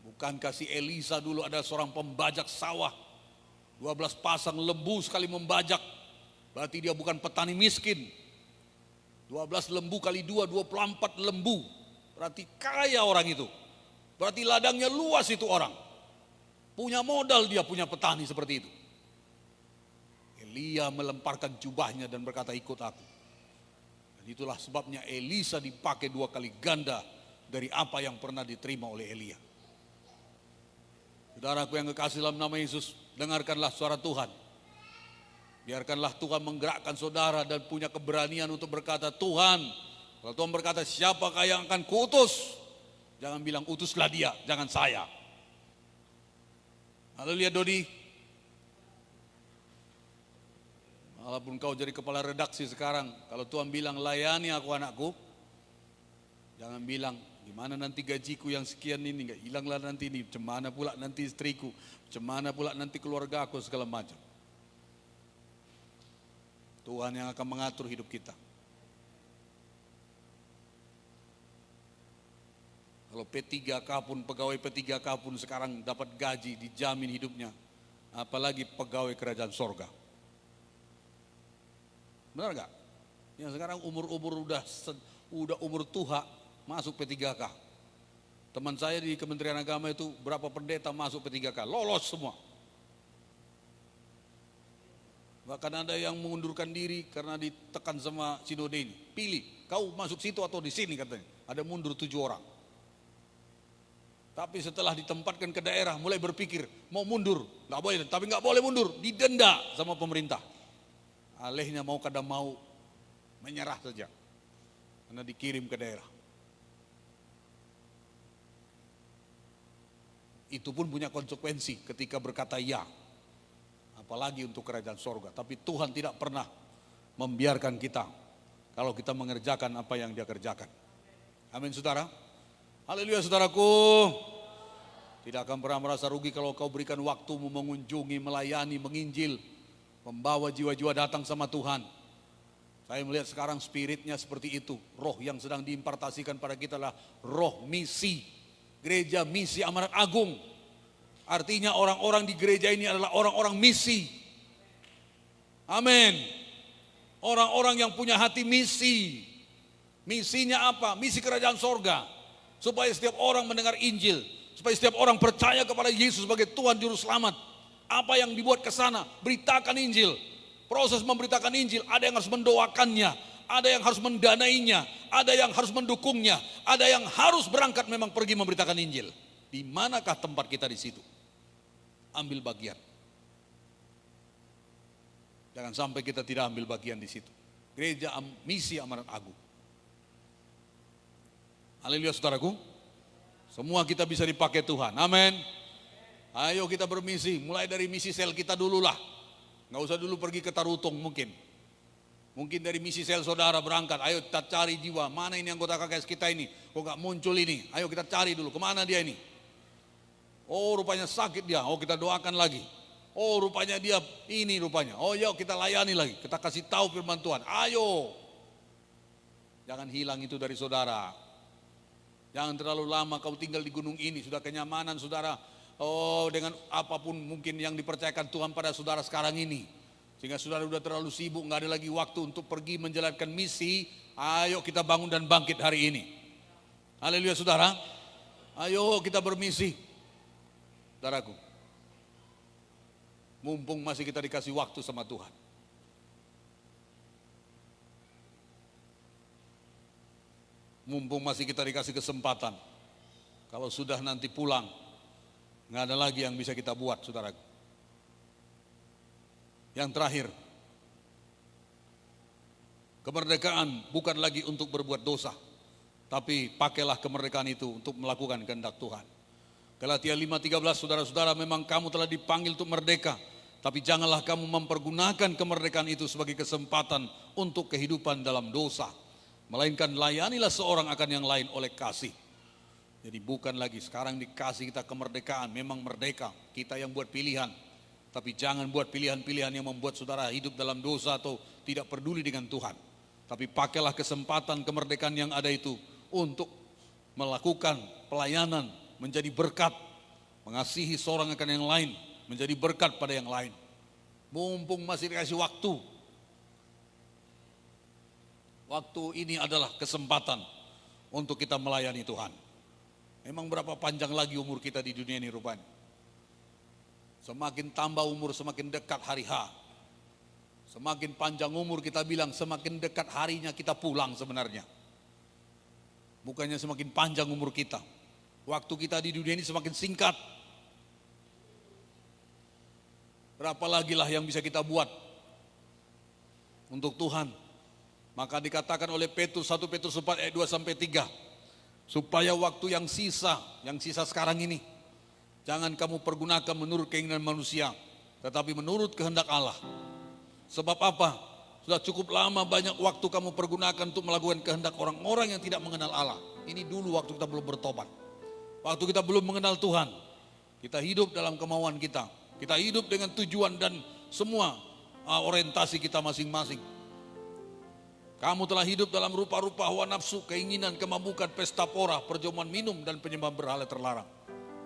Bukankah si Elisa dulu ada seorang pembajak sawah, 12 pasang lembu sekali membajak, berarti dia bukan petani miskin. 12 lembu kali 2, 24 lembu, berarti kaya orang itu. Berarti ladangnya luas itu orang. Punya modal dia punya petani seperti itu. Elia melemparkan jubahnya dan berkata ikut aku. Dan itulah sebabnya Elisa dipakai 2 kali ganda dari apa yang pernah diterima oleh Elia. Saudaraku yang kekasih dalam nama Yesus, dengarkanlah suara Tuhan. Biarkanlah Tuhan menggerakkan saudara dan punya keberanian untuk berkata, Tuhan, kalau Tuhan berkata siapakah yang akan kuutus? Jangan bilang utuslah dia, jangan saya. Haleluya Dodi. Walaupun kau jadi kepala redaksi sekarang, kalau Tuhan bilang layani aku anakku, jangan bilang gimana nanti gajiku yang sekian ini, nggak hilanglah nanti ini, cemana pula nanti istriku, cemana pula nanti keluarga aku segala macam. Tuhan yang akan mengatur hidup kita. Kalau P3K pun, pegawai P3K pun sekarang dapat gaji, dijamin hidupnya, apalagi pegawai kerajaan sorga. Benar gak? Yang sekarang umur-umur udah umur tua masuk P3K. Teman saya di Kementerian Agama itu berapa pendeta masuk P3K, lolos semua. Bahkan ada yang mengundurkan diri karena ditekan sama sinode ini. Pilih, kau masuk situ atau di sini katanya. Ada mundur 7 orang. Tapi setelah ditempatkan ke daerah mulai berpikir mau mundur, nggak boleh. Tapi nggak boleh mundur, didenda sama pemerintah. Alehnya mau kadang mau menyerah saja, karena dikirim ke daerah. Itu pun punya konsekuensi ketika berkata ya, apalagi untuk kerajaan sorga. Tapi Tuhan tidak pernah membiarkan kita kalau kita mengerjakan apa yang dia kerjakan. Amin saudara. Haleluya saudaraku. Tidak akan pernah merasa rugi kalau kau berikan waktumu mengunjungi, melayani, menginjil, membawa jiwa-jiwa datang sama Tuhan. Saya melihat sekarang spiritnya seperti itu. Roh yang sedang diimpartasikan pada kita adalah roh misi. Gereja Misi Amanat Agung. Artinya orang-orang di gereja ini adalah orang-orang misi. Amin. Orang-orang yang punya hati misi. Misinya apa? Misi kerajaan sorga. Supaya setiap orang mendengar Injil. Supaya setiap orang percaya kepada Yesus sebagai Tuhan Juru Selamat. Apa yang dibuat ke sana? Beritakan Injil. Proses memberitakan Injil, ada yang harus mendoakannya, ada yang harus mendanainya, ada yang harus mendukungnya, ada yang harus berangkat memang pergi memberitakan Injil. Di manakah tempat kita di situ? Ambil bagian. Jangan sampai kita tidak ambil bagian di situ. Gereja Misi Amanat Agung. Haleluya saudaraku. Semua kita bisa dipakai Tuhan. Amin. Ayo kita bermisi. Mulai dari misi sel kita dulu lah. Nggak usah dulu pergi ke Tarutung mungkin. Mungkin dari misi sel saudara berangkat. Ayo kita cari jiwa. Mana ini anggota KKS kita ini? Kok nggak muncul ini? Ayo kita cari dulu. Kemana dia ini? Oh rupanya sakit dia. Oh kita doakan lagi. Oh rupanya dia ini rupanya. Oh yuk kita layani lagi. Kita kasih tahu firman Tuhan. Ayo. Jangan hilang itu dari saudara. Jangan terlalu lama kau tinggal di gunung ini. Sudah kenyamanan saudara. Oh dengan apapun mungkin yang dipercayakan Tuhan pada saudara sekarang ini. Sehingga saudara sudah terlalu sibuk. Gak ada lagi waktu untuk pergi menjalankan misi. Ayo kita bangun dan bangkit hari ini. Haleluya saudara. Ayo kita bermisi. Saudaraku. Mumpung masih kita dikasih waktu sama Tuhan. Mumpung masih kita dikasih kesempatan. Kalau sudah nanti pulang, nggak ada lagi yang bisa kita buat, saudaraku. Yang terakhir, kemerdekaan bukan lagi untuk berbuat dosa, tapi pakailah kemerdekaan itu untuk melakukan kehendak Tuhan. Galatia 5:13, saudara-saudara, memang kamu telah dipanggil untuk merdeka, tapi janganlah kamu mempergunakan kemerdekaan itu sebagai kesempatan untuk kehidupan dalam dosa. Melainkan layanilah seorang akan yang lain oleh kasih. Jadi bukan lagi sekarang dikasih kita kemerdekaan, memang merdeka, kita yang buat pilihan. Tapi jangan buat pilihan-pilihan yang membuat saudara hidup dalam dosa atau tidak peduli dengan Tuhan. Tapi pakailah kesempatan kemerdekaan yang ada itu untuk melakukan pelayanan, menjadi berkat, mengasihi seorang akan yang lain, menjadi berkat pada yang lain. Mumpung masih dikasih waktu. Waktu ini adalah kesempatan untuk kita melayani Tuhan. Memang berapa panjang lagi umur kita di dunia ini rupanya. Semakin tambah umur semakin dekat hari H. Semakin panjang umur kita bilang semakin dekat harinya kita pulang sebenarnya. Bukannya semakin panjang umur kita. Waktu kita di dunia ini semakin singkat. Berapa lagi lah yang bisa kita buat untuk Tuhan. Maka dikatakan oleh Petrus 1 Petrus 4 ayat 2 sampai 3, supaya waktu yang sisa sekarang ini, jangan kamu pergunakan menurut keinginan manusia, tetapi menurut kehendak Allah. Sebab apa? Sudah cukup lama banyak waktu kamu pergunakan untuk melakukan kehendak orang-orang yang tidak mengenal Allah. Ini dulu waktu kita belum bertobat. Waktu kita belum mengenal Tuhan. Kita hidup dalam kemauan kita. Kita hidup dengan tujuan dan semua orientasi kita masing-masing. Kamu telah hidup dalam rupa-rupa hawa nafsu, keinginan, kemabukan, pesta pora, perjamuan minum, dan penyembahan berhala terlarang.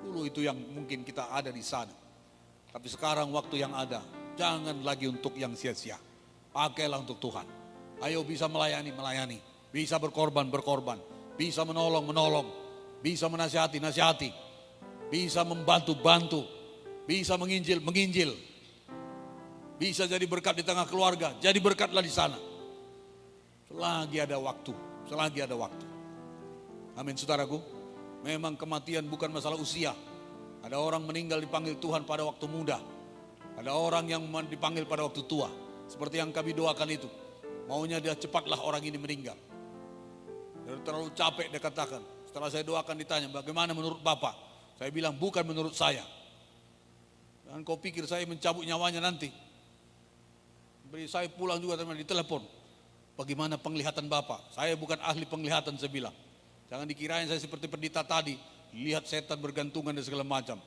Dulu itu yang mungkin kita ada di sana. Tapi sekarang waktu yang ada, jangan lagi untuk yang sia-sia. Pakailah untuk Tuhan. Ayo bisa melayani, bisa berkorban, bisa menolong, bisa menasihati, bisa membantu, bisa menginjil, bisa jadi berkat di tengah keluarga, jadi berkatlah di sana. Selagi ada waktu. Amin saudaraku. Memang kematian bukan masalah usia. Ada orang meninggal dipanggil Tuhan pada waktu muda. Ada orang yang dipanggil pada waktu tua. Seperti yang kami doakan itu. Maunya dia cepatlah orang ini meninggal. Dia terlalu capek dia katakan. Setelah saya doakan ditanya, bagaimana menurut Bapak? Saya bilang bukan menurut saya. Dan kau pikir saya mencabut nyawanya nanti? Beri saya pulang juga teman di telepon. Bagaimana penglihatan Bapak? Saya bukan ahli penglihatan saya bilang. Jangan dikirain saya seperti pendeta tadi, lihat setan bergantungan dan segala macam.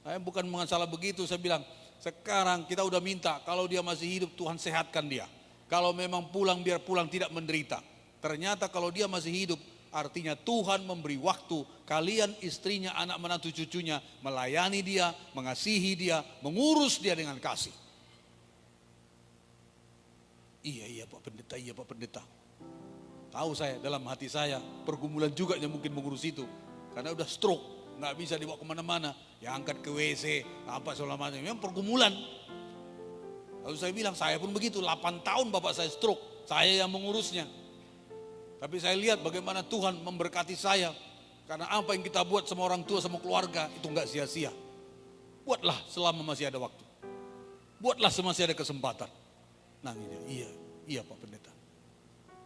Saya bukan masalah begitu, saya bilang, sekarang kita udah minta, kalau dia masih hidup Tuhan sehatkan dia. Kalau memang pulang, biar pulang tidak menderita. Ternyata kalau dia masih hidup, artinya Tuhan memberi waktu kalian, istrinya, anak menantu cucunya, melayani dia, mengasihi dia, mengurus dia dengan kasih. Iya Pak Pendeta, iya Pak Pendeta. Tahu saya, dalam hati saya, pergumulan juga yang mungkin mengurus itu. Karena udah stroke, nggak bisa dibawa kemana-mana. Ya angkat ke WC, apa segala macam. Memang pergumulan. Lalu saya bilang, saya pun begitu, 8 tahun bapak saya stroke. Saya yang mengurusnya. Tapi saya lihat bagaimana Tuhan memberkati saya. Karena apa yang kita buat sama orang tua, sama keluarga, itu nggak sia-sia. Buatlah selama masih ada waktu. Buatlah semasih ada kesempatan. Nangis dia, iya Pak Pendeta.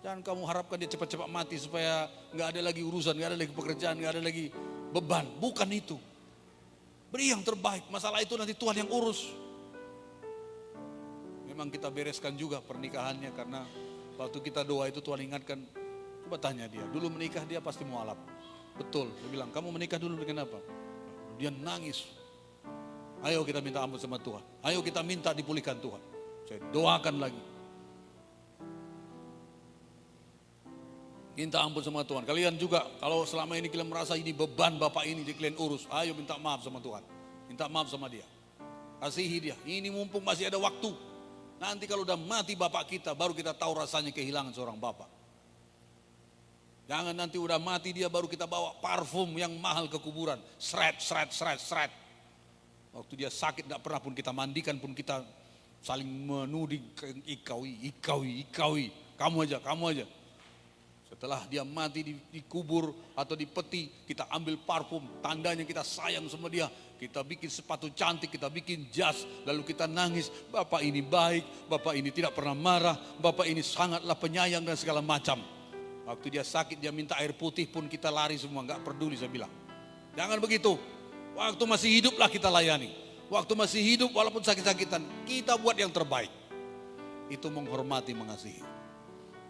Jangan kamu harapkan dia cepat-cepat mati supaya nggak ada lagi urusan, nggak ada lagi pekerjaan, nggak ada lagi beban. Bukan itu. Beri yang terbaik. Masalah itu nanti Tuhan yang urus. Memang kita bereskan juga pernikahannya karena waktu kita doa itu Tuhan ingatkan. Coba tanya dia. Dulu menikah dia pasti mualaf. Betul. Dia bilang, kamu menikah dulu dengan apa? Dia nangis. Ayo kita minta ampun sama Tuhan. Ayo kita minta dipulihkan Tuhan. Saya doakan lagi. Minta ampun sama Tuhan. Kalian juga kalau selama ini kalian merasa ini beban bapak ini kalian urus, ayo minta maaf sama Tuhan. Minta maaf sama dia. Kasihi dia. Ini mumpung masih ada waktu. Nanti kalau udah mati bapak kita, baru kita tahu rasanya kehilangan seorang bapak. Jangan nanti udah mati dia baru kita bawa parfum yang mahal ke kuburan. Seret. Waktu dia sakit gak pernah pun kita mandikan pun kita saling menuding, ikawi. Kamu aja. Setelah dia mati dikubur atau di peti, kita ambil parfum, tandanya kita sayang sama dia. Kita bikin sepatu cantik, kita bikin jas, lalu kita nangis. Bapak ini baik, bapak ini tidak pernah marah, bapak ini sangatlah penyayang dan segala macam. Waktu dia sakit, dia minta air putih pun kita lari semua, gak peduli saya bilang. Jangan begitu, waktu masih hiduplah kita layani. Waktu masih hidup walaupun sakit-sakitan, kita buat yang terbaik. Itu menghormati, mengasihi.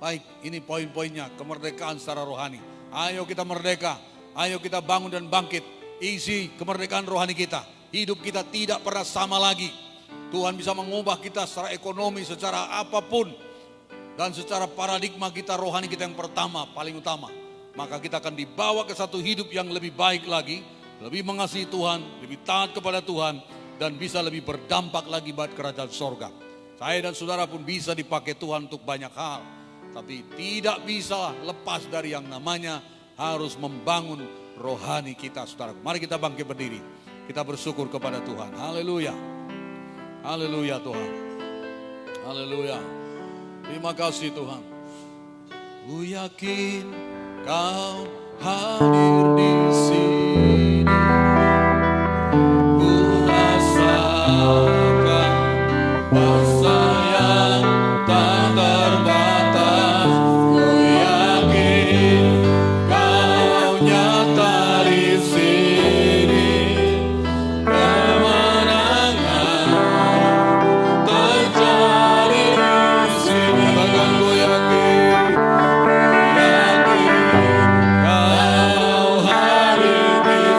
Baik, ini poin-poinnya, kemerdekaan secara rohani. Ayo kita merdeka, ayo kita bangun dan bangkit. Isi kemerdekaan rohani kita. Hidup kita tidak pernah sama lagi. Tuhan bisa mengubah kita secara ekonomi, secara apapun. Dan secara paradigma kita, rohani kita yang pertama, paling utama. Maka kita akan dibawa ke satu hidup yang lebih baik lagi. Lebih mengasihi Tuhan, lebih taat kepada Tuhan. Dan bisa lebih berdampak lagi buat kerajaan sorga. Saya dan saudara pun bisa dipakai Tuhan untuk banyak hal. Tapi tidak bisa lepas dari yang namanya harus membangun rohani kita, saudara. Mari kita bangkit berdiri. Kita bersyukur kepada Tuhan. Haleluya. Haleluya Tuhan. Haleluya. Terima kasih Tuhan. Ku yakin Kau hadir di sini. Ku rasakan kasih yang tak terbatas. Ku yakin Kau nyata di sini. Kemenangan terjadi di sini. Katakan ku yakin Kau hadir di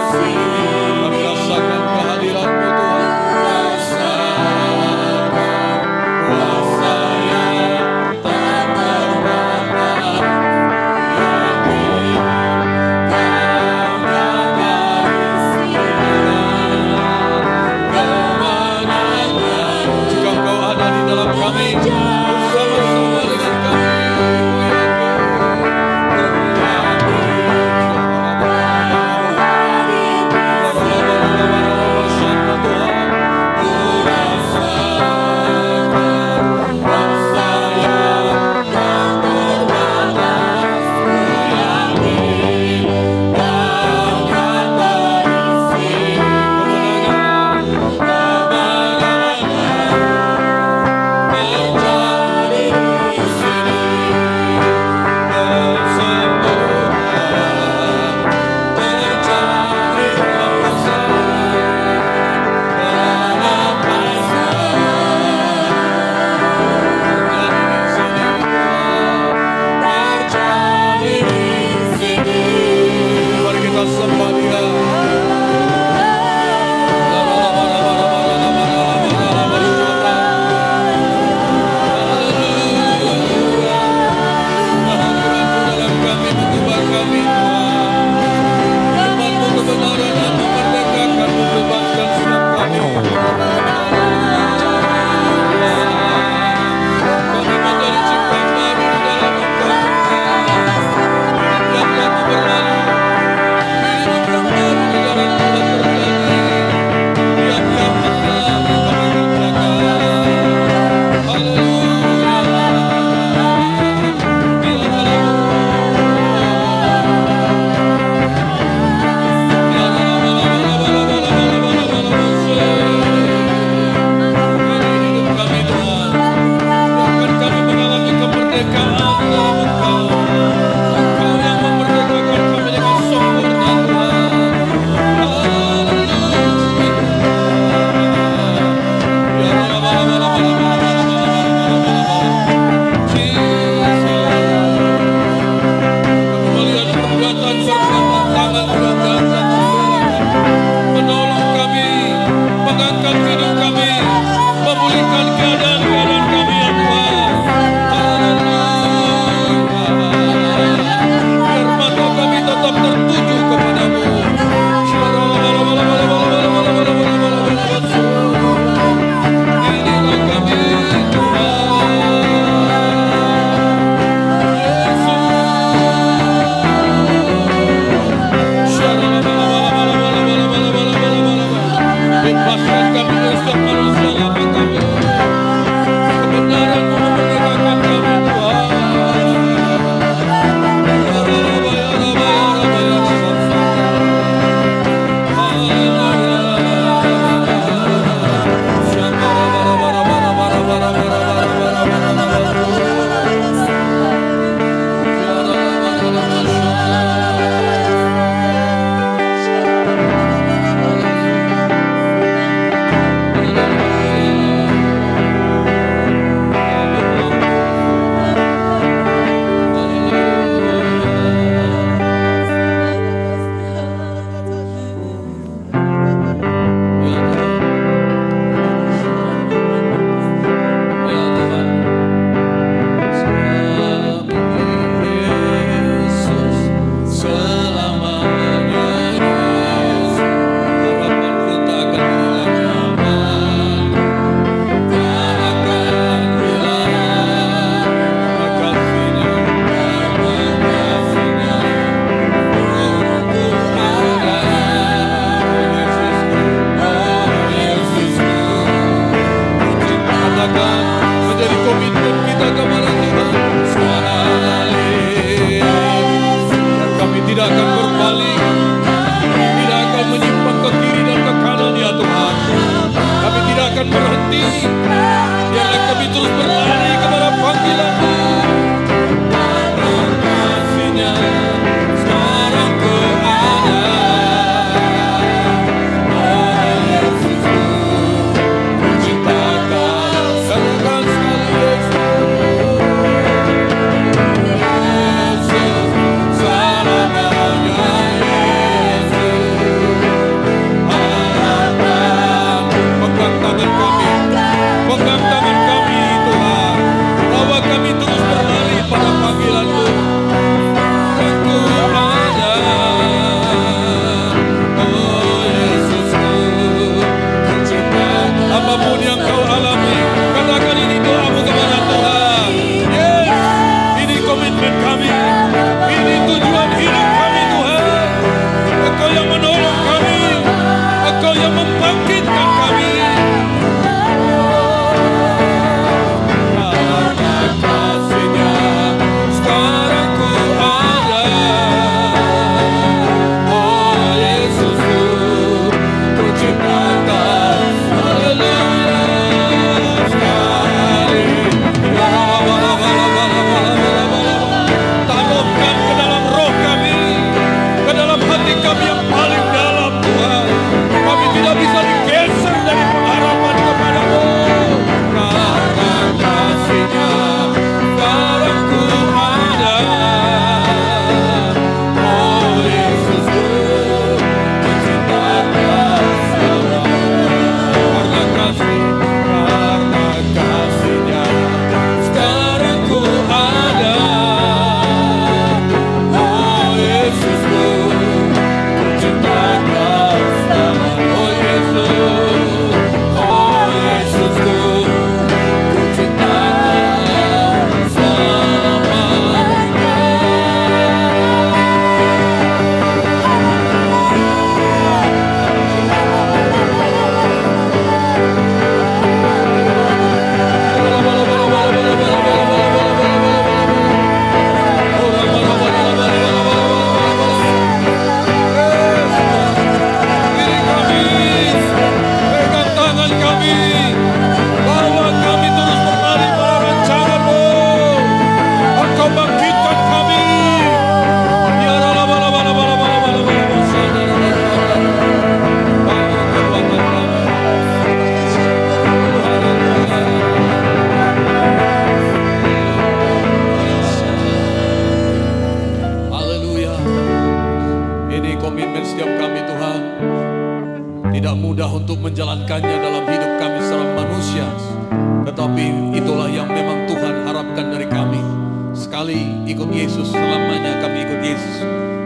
sekali ikut Yesus, selamanya kami ikut Yesus.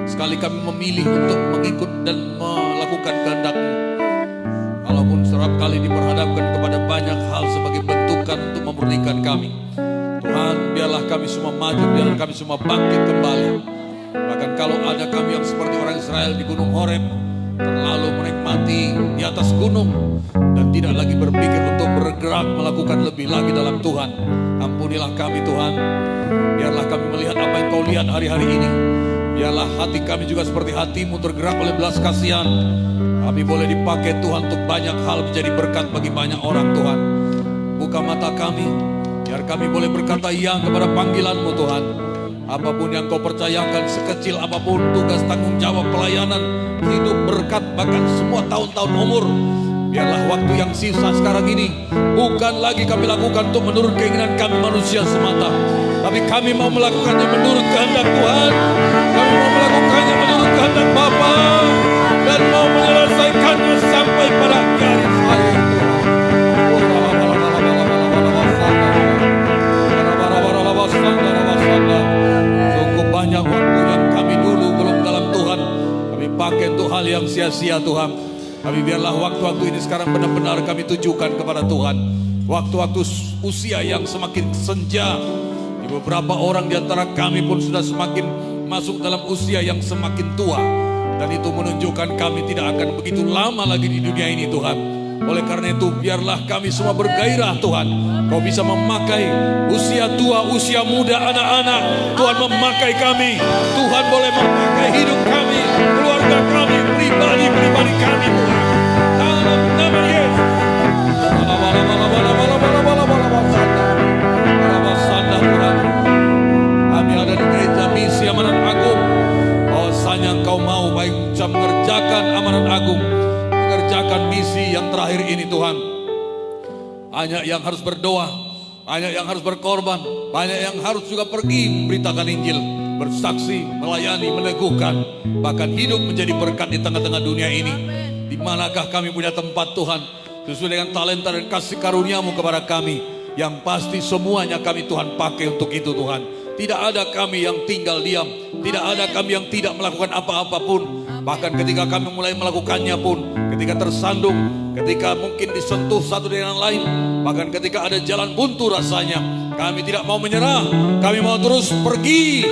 Sekali kami memilih untuk mengikut dan melakukan kehendak-Mu. Walaupun serap kali diperhadapkan kepada banyak hal sebagai bentukan untuk memurnikan kami. Tuhan, biarlah kami semua maju, biarlah kami semua bangkit kembali. Bahkan kalau ada kami yang seperti orang Israel di Gunung Horeb, terlalu menikmati di atas gunung dan tidak lagi berpikir untuk bergerak melakukan lebih lagi dalam Tuhan. Ampunilah kami Tuhan, biarlah kami melihat apa yang Kau lihat hari-hari ini. Biarlah hati kami juga seperti hati-Mu, tergerak oleh belas kasihan. Kami boleh dipakai Tuhan untuk banyak hal, menjadi berkat bagi banyak orang Tuhan. Buka mata kami, biar kami boleh berkata ya kepada panggilan-Mu Tuhan. Apapun yang Kau percayakan, sekecil apapun tugas, tanggung jawab, pelayanan, hidup, berkat, bahkan semua tahun-tahun umur, biarlah waktu yang sisa sekarang ini bukan lagi kami lakukan untuk menurut keinginan kami manusia semata, tapi kami mau melakukannya menurut kehendak Tuhan. Kami mau melakukannya menurut kehendak Bapa dan mau menyelesaikannya sampai pada garis akhir. Cukup banyak waktu yang kami dulu belum dalam Tuhan kami pakai untuk hal yang sia-sia Tuhan. Tapi biarlah waktu-waktu ini sekarang benar-benar kami tujukan kepada Tuhan. Waktu-waktu usia yang semakin senja. Beberapa orang di antara kami pun sudah semakin masuk dalam usia yang semakin tua. Dan itu menunjukkan kami tidak akan begitu lama lagi di dunia ini Tuhan. Oleh karena itu biarlah kami semua bergairah Tuhan. Kau bisa memakai usia tua, usia muda, anak-anak. Tuhan memakai kami. Tuhan boleh memakai hidup kami, keluarga kami, pribadi-pribadi kami Tuhan. Dalam nama Yesus. Tuhan. Kami ada di gereja misi Amanat Agung. Bahwasanya Engkau mau baik bisa mengerjakan amanat agung, mengerjakan misi yang terakhir ini Tuhan. Banyak yang harus berdoa, banyak yang harus berkorban, banyak yang harus juga pergi beritakan Injil, bersaksi, melayani, meneguhkan, bahkan hidup menjadi berkat di tengah-tengah dunia ini. Di manakah kami punya tempat Tuhan, sesuai dengan talenta dan kasih karunia-Mu kepada kami. Yang pasti semuanya kami Tuhan pakai untuk itu Tuhan. Tidak ada kami yang tinggal diam, tidak ada kami yang tidak melakukan apa-apapun. Bahkan ketika kami mulai melakukannya pun, ketika tersandung, ketika mungkin disentuh satu dengan lain, bahkan ketika ada jalan buntu rasanya, kami tidak mau menyerah. Kami mau terus pergi,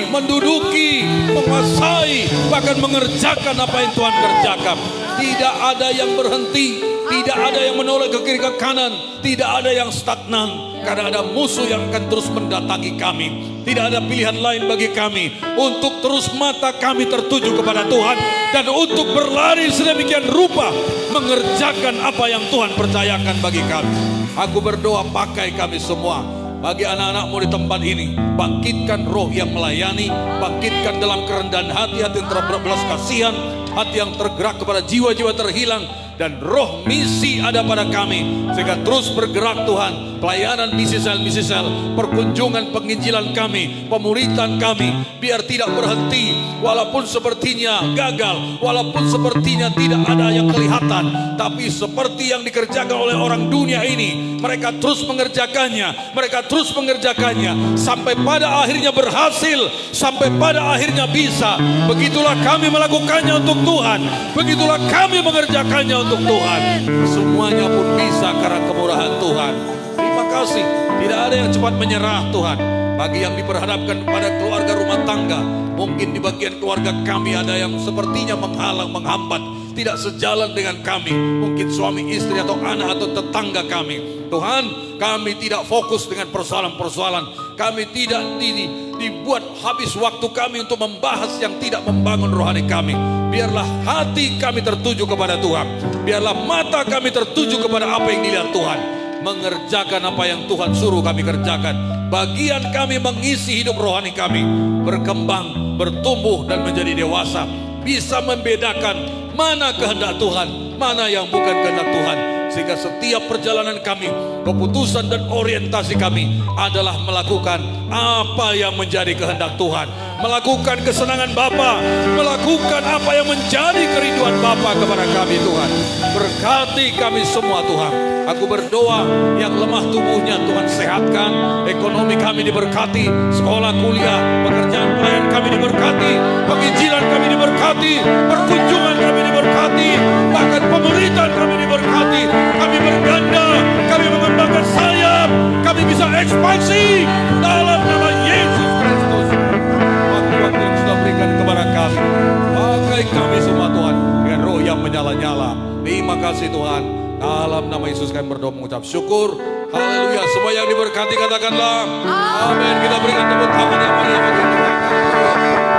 menduduki, menguasai, bahkan mengerjakan apa yang Tuhan kerjakan. Tidak ada yang berhenti, tidak ada yang menoleh ke kiri ke kanan, tidak ada yang stagnan. Karena ada musuh yang akan terus mendatangi kami. Tidak ada pilihan lain bagi kami untuk terus mata kami tertuju kepada Tuhan. Dan untuk berlari sedemikian rupa mengerjakan apa yang Tuhan percayakan bagi kami. Aku berdoa pakai kami semua. Bagi anak-anak-Mu di tempat ini, bangkitkan roh yang melayani, bangkitkan dalam kerendahan hati yang terbelas kasihan, hati yang tergerak kepada jiwa-jiwa terhilang, dan roh misi ada pada kami, sehingga terus bergerak Tuhan. Pelayanan misi sel, perkunjungan penginjilan kami, pemuritan kami, biar tidak berhenti, walaupun sepertinya gagal, walaupun sepertinya tidak ada yang kelihatan, tapi seperti yang dikerjakan oleh orang dunia ini, mereka terus mengerjakannya, sampai pada akhirnya berhasil, sampai pada akhirnya bisa. Begitulah kami melakukannya untuk Tuhan, begitulah kami mengerjakannya untuk Tuhan. Semuanya pun bisa karena kemurahan Tuhan. Terima kasih. Tidak ada yang cepat menyerah Tuhan. Bagi yang diperhadapkan pada keluarga rumah tangga, mungkin di bagian keluarga kami ada yang sepertinya menghalang, menghambat, tidak sejalan dengan kami. Mungkin suami, istri, atau anak, atau tetangga kami. Tuhan, kami tidak fokus dengan persoalan-persoalan. Kami tidak dibuat habis waktu kami untuk membahas yang tidak membangun rohani kami. Biarlah hati kami tertuju kepada Tuhan. Biarlah mata kami tertuju kepada apa yang dilihat Tuhan. Mengerjakan apa yang Tuhan suruh kami kerjakan. Bagian kami mengisi hidup rohani kami, berkembang, bertumbuh, dan menjadi dewasa. Bisa membedakan mana kehendak Tuhan, mana yang bukan kehendak Tuhan. Sehingga setiap perjalanan kami, keputusan dan orientasi kami adalah melakukan apa yang menjadi kehendak Tuhan, melakukan kesenangan Bapa, melakukan apa yang menjadi kerinduan Bapa kepada kami Tuhan. Berkati kami semua Tuhan. Aku berdoa yang lemah tubuhnya Tuhan sehatkan. Ekonomi kami diberkati, sekolah, kuliah, pekerjaan pelayan kami diberkati, penginjilan kami diberkati, perkunjungan kami diberkati, bahkan pemerintahan kami diberkati. Kami berganda, kami mengembangkan sayap, kami bisa ekspansi dalam nama Yesus Kristus. Waktu-waktu yang sudah berikan kepada kami, pakai kami semua Tuhan dengan roh yang menyala-nyala. Terima kasih Tuhan. Dalam nama Yesus kami berdoa mengucap syukur. Haleluya. Semua yang diberkati katakanlah amin. Kita berikan tepuk tangan yang meriah bagi Tuhan.